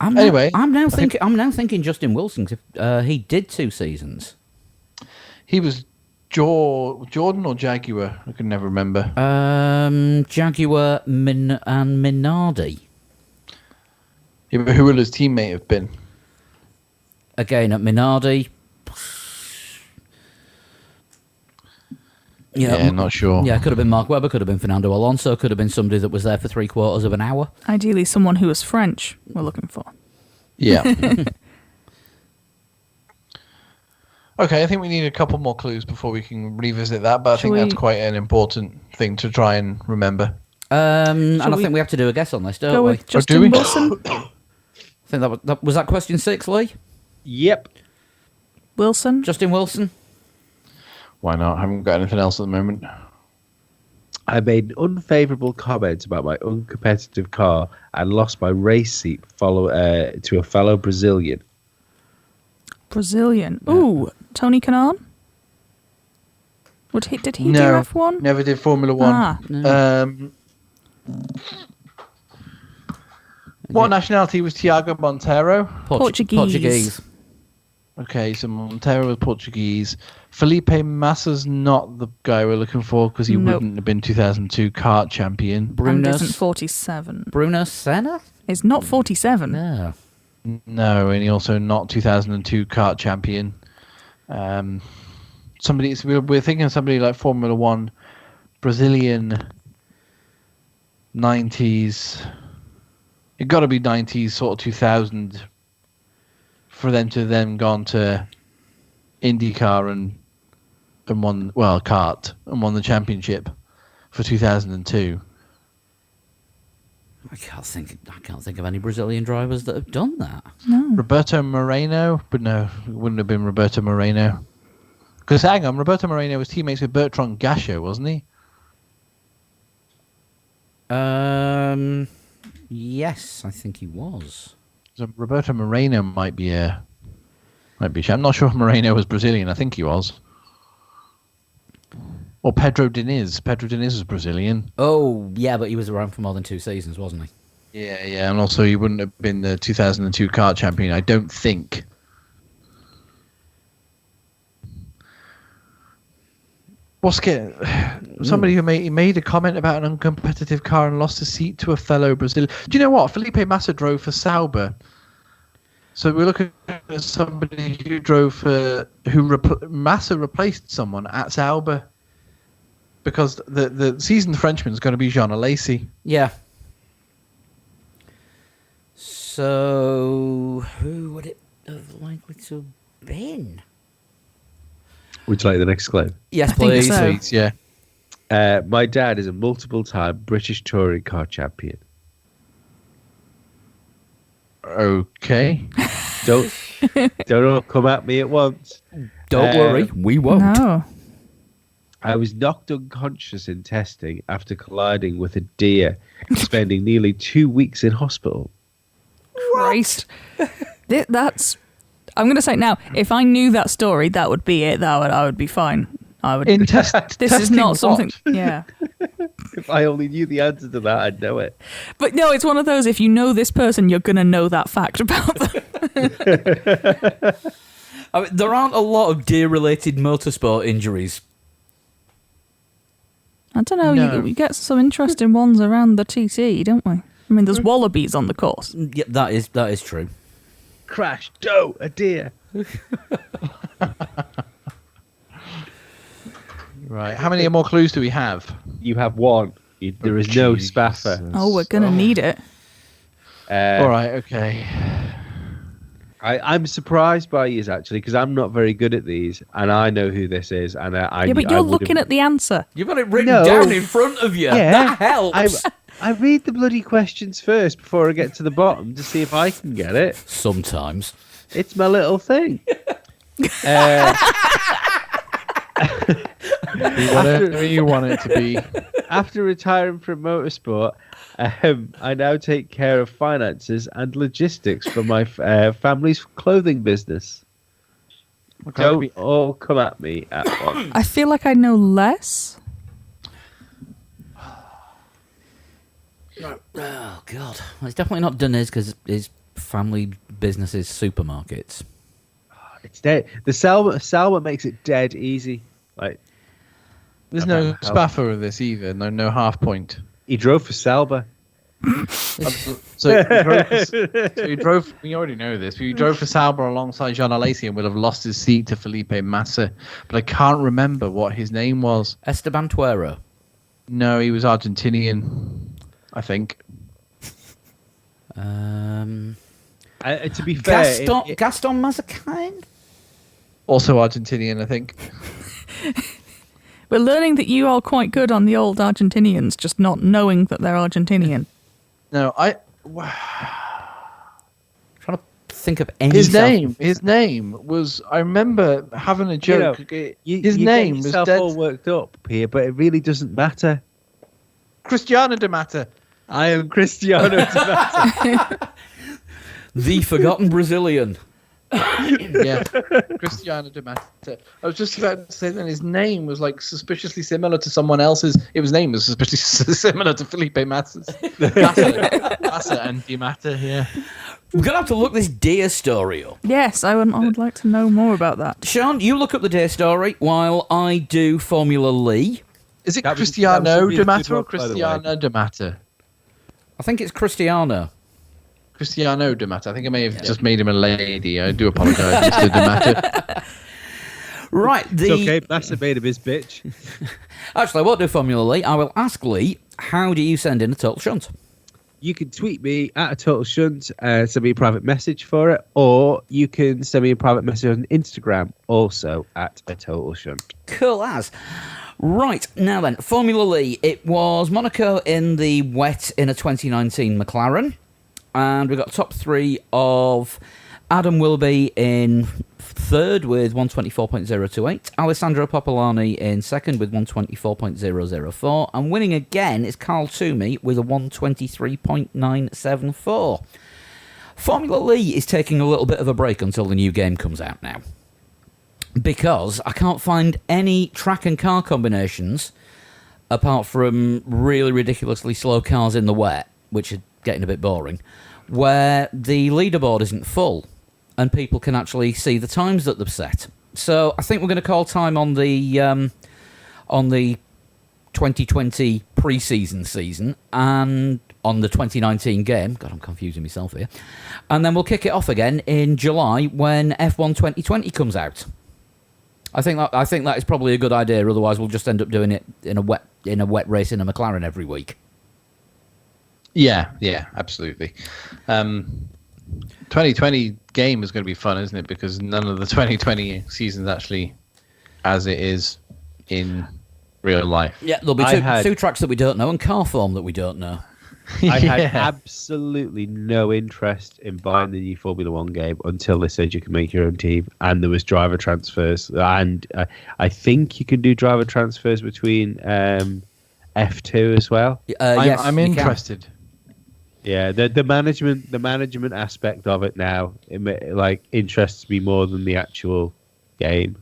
I'm now thinking Justin Wilson. 'Cause, he did 2 seasons. He was Jordan or Jaguar? I can never remember. Jaguar and Minardi. Yeah, but who will his teammate have been? Again at Minardi. Yeah, not sure. Yeah, could have been Mark Webber, could have been Fernando Alonso, could have been somebody that was there for 3/4 of an hour. Ideally, someone who was French. We're looking for. Yeah. Okay, I think we need a couple more clues before we can revisit that, but I think that's quite an important thing to try and remember. And I think we have to do a guess on this, don't Go we? with Justin we? Wilson. I think that was that question 6, Lee? Yep. Wilson. Justin Wilson? Why not? I haven't got anything else at the moment. I made unfavourable comments about my uncompetitive car and lost my race seat to a fellow Brazilian. Brazilian. Ooh, Tony Kanaan. Did he do F1? Never did Formula One. Ah. No. What nationality was Tiago Monteiro? Portuguese. Okay, so Monteiro was Portuguese. Felipe Massa's not the guy we're looking for because he wouldn't have been 2002 kart champion. And isn't 47. Bruno Senna? Is not 47. No. No, and he also not 2002 kart champion. We're thinking of somebody like Formula One, Brazilian, 90s. It got to be 90s, sort of 2000, for them to then gone to IndyCar and won kart and won the championship for 2002. I can't think of any Brazilian drivers that have done that. No. Roberto Moreno, but no, it wouldn't have been Roberto Moreno. Because hang on, Roberto Moreno was teammates with Bertrand Gachot, wasn't he? Yes, I think he was. So Roberto Moreno might be. I'm not sure if Moreno was Brazilian. I think he was. Or Pedro Diniz. Pedro Diniz was Brazilian. Oh, yeah, but he was around for more than 2 seasons, wasn't he? Yeah, and also he wouldn't have been the 2002 kart champion, I don't think. Somebody who made a comment about an uncompetitive car and lost a seat to a fellow Brazilian. Do you know what? Felipe Massa drove for Sauber. So we're looking at somebody who drove for Massa replaced someone at Sauber because the seasoned Frenchman is going to be Jean Alesi. Yeah. So who would it have likely to have been? Would you like the next clue? Yes, I think please. so. Please, yeah. My dad is a multiple-time British touring car champion. Okay. Don't all come at me at once. Don't worry, we won't. No. I was knocked unconscious in testing after colliding with a deer, spending nearly 2 weeks in hospital. Christ. That's I'm going to say now, if I knew that story, that would be it. I would be fine. I would. In This is testing not what? something. Yeah. If I only knew the answer to that, I'd know it. But no, it's one of those. If you know this person, you're going to know that fact about them. I mean, there aren't a lot of deer-related motorsport injuries. I don't know. No. We get some interesting ones around the TT, don't we? I mean, there's wallabies on the course. Yeah, that is true. Crash, doe, a deer. Right. How many more clues do we have? You have one. There is no spaffer. Oh, we're going to need it. All right. Okay. I'm surprised by these actually because I'm not very good at these, and I know who this is. And Yeah, but you're looking at the answer. You've got it written No. down in front of you. Yeah, That helps. I read the bloody questions first before I get to the bottom to see if I can get it. Sometimes. It's my little thing. Whatever you want it to be. After retiring from motorsport, I now take care of finances and logistics for my family's clothing business. Don't all come at me at once. I feel like I know less. Oh, God. Well, it's definitely not done because his family business is supermarkets. It's dead. The Salma makes it dead easy. Like There's no About how- spaffer of this either. No half point. he drove for Salba. So he drove. We already know this. But he drove for Sauber alongside Jean Alesi and would have lost his seat to Felipe Massa. But I can't remember what his name was. Esteban Tuero. No, he was Argentinian, I think. To be fair, Gaston Mazzacane? Also Argentinian, I think. We're learning that you are quite good on the old Argentinians, just not knowing that they're Argentinian. No, Trying to think of any. His name was. I remember having a joke. His name was yourself dead. all worked up here, but it really doesn't matter. Cristiano de Mata. I am Cristiano. The forgotten Brazilian. Yeah, Cristiano de Mata. I was just about to say that his name was like suspiciously similar to someone else's. His name was suspiciously similar to Felipe Massa's. Massa and Di Mata. Yeah. We're going to have to look this deer story up. Yes, I would like to know more about that. Sean, you look up the deer story while I do Formula Lee. Is it That was Cristiano really de a Mata good or look, by the way. Cristiano de Mata? I think it's Cristiano. Cristiano de Mata. I think I may have just made him a lady. I do apologise, Mr. de Mata. Right, It's okay. Massa made him his bitch. Actually, I won't do Formula Lee. I will ask Lee, how do you send in a total shunt? You can tweet me at a total shunt, send me a private message for it, or you can send me a private message on Instagram, also at a total shunt. Cool as. Right, now then, Formula Lee. It was Monaco in the wet in a 2019 McLaren. And we got top three of Adam Wilby in third with 124.028, Alessandro Popolani in second with 124.004, and winning again is Carl Toomey with a 123.974. Formula Lee is taking a little bit of a break until the new game comes out now, because I can't find any track and car combinations apart from really ridiculously slow cars in the wet, which are getting a bit boring, where the leaderboard isn't full and people can actually see the times that they've set. So I think we're going to call time on the 2020 pre-season season and on the 2019 game. God, I'm confusing myself here. And then we'll kick it off again in July when F1 2020 comes out. I think that is probably a good idea. Otherwise, we'll just end up doing it in a wet race in a McLaren every week. Yeah, absolutely. 2020 game is going to be fun, isn't it? Because none of the 2020 season's actually as it is in real life. Yeah, there'll be two tracks that we don't know and car form that we don't know. I had absolutely no interest in buying the new Formula One game until they said you can make your own team, and there was driver transfers, and I think you can do driver transfers between F2 as well. Yes, I'm you can. interested. Yeah, the management aspect of it now, like interests me more than the actual game.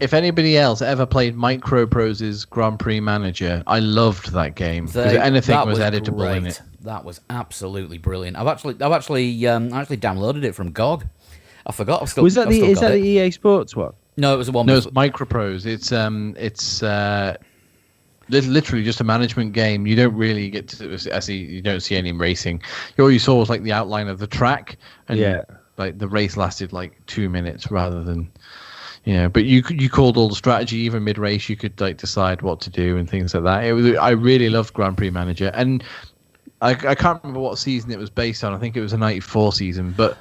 If anybody else ever played Microprose's Grand Prix Manager, I loved that game because anything was editable in it. That was absolutely brilliant. I've actually downloaded it from GOG. I forgot. Is that the EA Sports one? No, it was the one. No, it's Microprose. It's literally just a management game. You don't really get to you don't see any racing. All you saw was like the outline of the track, and like the race lasted like 2 minutes rather than. But you called all the strategy. Even mid race, you could like decide what to do and things like that. I really loved Grand Prix Manager, and I can't remember what season it was based on. I think it was a '94 season. But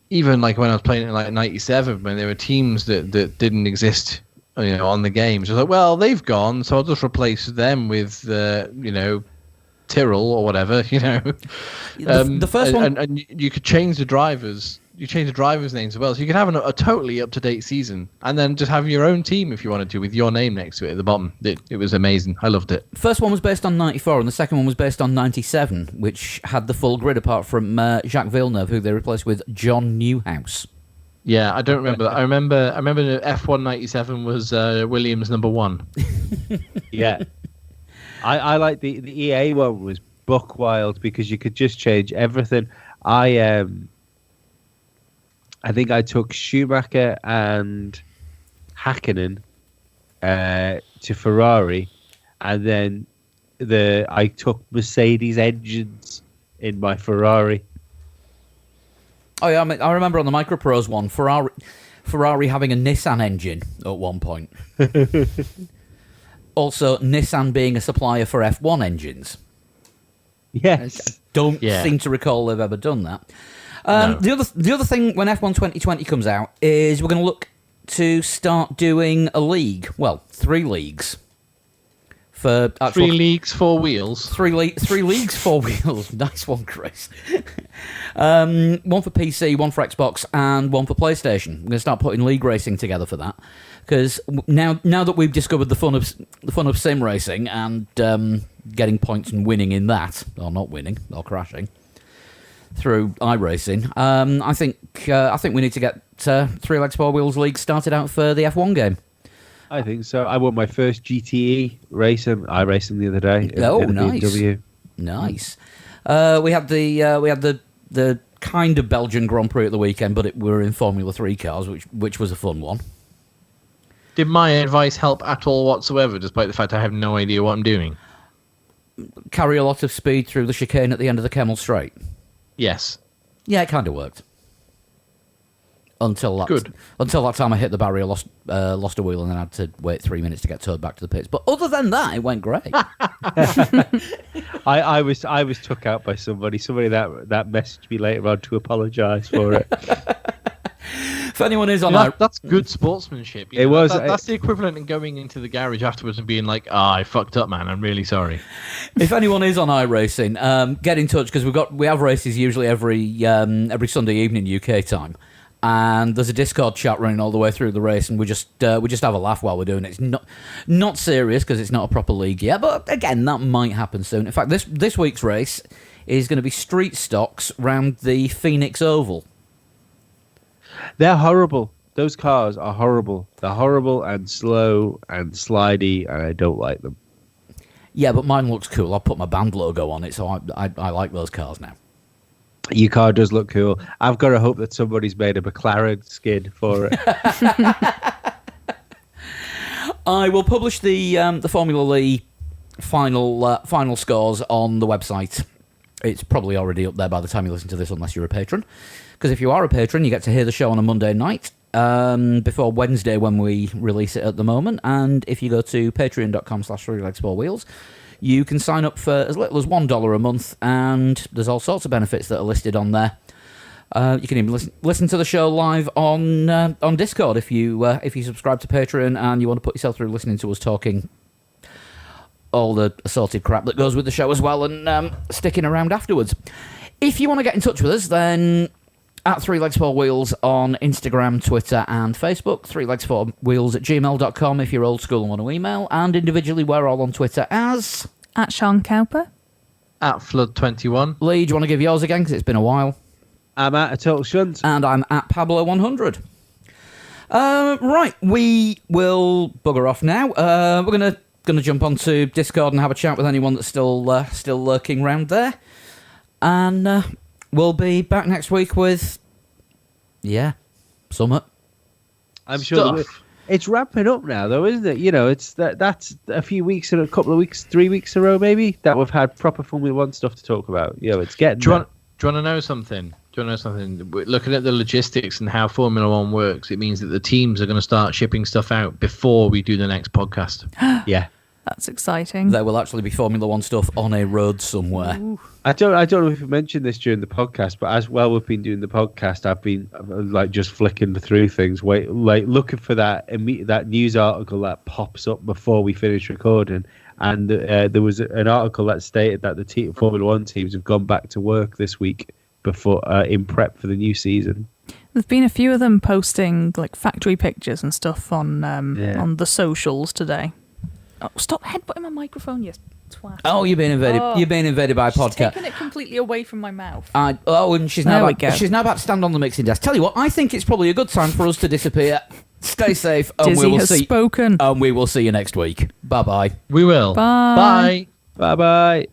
even like when I was playing it in like '97, when there were teams that didn't exist, on the games, I was like, well, they've gone, so I'll just replace them with Tyrrell or whatever. The first one, and you could change the drivers. You change the drivers' names as well, so you could have a totally up-to-date season, and then just have your own team if you wanted to, with your name next to it at the bottom. It was amazing. I loved it. First one was based on '94, and the second one was based on '97, which had the full grid apart from Jacques Villeneuve, who they replaced with John Newhouse. Yeah, I don't remember that. I remember the F1 '97 was Williams #1. Yeah, I like the EA one was buck wild because you could just change everything. I think I took Schumacher and Hakkinen to Ferrari, and then I took Mercedes engines in my Ferrari. Oh yeah, I remember on the Microprose one, Ferrari having a Nissan engine at one point. Also, Nissan being a supplier for F1 engines. Yes, Don't seem to recall they've ever done that. No. The other thing when F1 2020 comes out is we're going to look to start doing a league. Well, 3 leagues. For 3 leagues, 4 wheels. 3 leagues, 4 wheels. Nice one, Chris. One for PC, one for Xbox, and one for PlayStation. We're going to start putting league racing together for that, because now that we've discovered the fun of sim racing and getting points and winning in that, or not winning, or crashing through iRacing, I think we need to get 3 legs, 4 wheels league started out for the F1 game. I think so. I won my first GTE racing, iRacing the other day. Nice. BMW. Nice. We had the kind of Belgian Grand Prix at the weekend, but we were in Formula 3 cars, which was a fun one. Did my advice help at all whatsoever, despite the fact I have no idea what I'm doing? Carry a lot of speed through the chicane at the end of the Kemmel Straight. Yes. Yeah, it kind of worked. Until that time I hit the barrier, lost a wheel, and then had to wait 3 minutes to get towed back to the pits. But other than that, it went great. I was took out by somebody that messaged me later on to apologise for it. If anyone is on that's good sportsmanship. It was. That's the equivalent of going into the garage afterwards and being like, I fucked up, man. I'm really sorry. If anyone is on iRacing, get in touch, because we have races usually every Sunday evening UK time. And there's a Discord chat running all the way through the race, and we just have a laugh while we're doing it. It's not serious because it's not a proper league yet, but again, that might happen soon. In fact, this week's race is going to be street stocks round the Phoenix Oval. They're horrible. Those cars are horrible. They're horrible and slow and slidey, and I don't like them. Yeah, but mine looks cool. I'll put my band logo on it, so I like those cars now. Your car does look cool. I've got to hope that somebody's made a McLaren skin for it. I will publish the Formula E final scores on the website. It's probably already up there by the time you listen to this, unless you're a patron. Because if you are a patron, you get to hear the show on a Monday night before Wednesday when we release it at the moment. And if you go to patreon.com/3legs4wheels, you can sign up for as little as $1 a month, and there's all sorts of benefits that are listed on there. You can even listen to the show live on Discord if you subscribe to Patreon and you want to put yourself through listening to us talking all the assorted crap that goes with the show as well, and sticking around afterwards. If you want to get in touch with us, then at 3legs4wheels on Instagram, Twitter, and Facebook. 3legs4wheels@gmail.com if you're old school and want to email. And individually, we're all on Twitter as At Sean Cowper. At Flood21. Lee, do you want to give yours again? Because it's been a while. I'm at a total shunt. And I'm at Pablo100. Right, we will bugger off now. We're gonna jump onto Discord and have a chat with anyone that's still lurking around there. And we'll be back next week with, Summit. I'm sure it's ramping up now, though, isn't it? You know, it's that's a few weeks and a couple of weeks, 3 weeks in a row, maybe, that we've had proper Formula One stuff to talk about. You know, it's getting. Do you want to know something? Looking at the logistics and how Formula One works, it means that the teams are going to start shipping stuff out before we do the next podcast. Yeah. That's exciting. There will actually be Formula One stuff on a road somewhere. Ooh. I don't know if you mentioned this during the podcast, but as well we've been doing the podcast, I've been like just flicking through things, looking for that news article that pops up before we finish recording. And there was an article that stated that the Formula One teams have gone back to work this week before in prep for the new season. There've been a few of them posting like factory pictures and stuff on the socials today. Oh, stop headbutting my microphone, you twat. Oh, you've been invaded. Oh. You've been invaded by a She's podcast. taken it completely away from my mouth. And she's now about to stand on the mixing desk. Tell you what, I think it's probably a good time for us to disappear. Stay safe, and Dizzy has spoken. And we will see you next week. Bye bye. We will. Bye. Bye. Bye bye.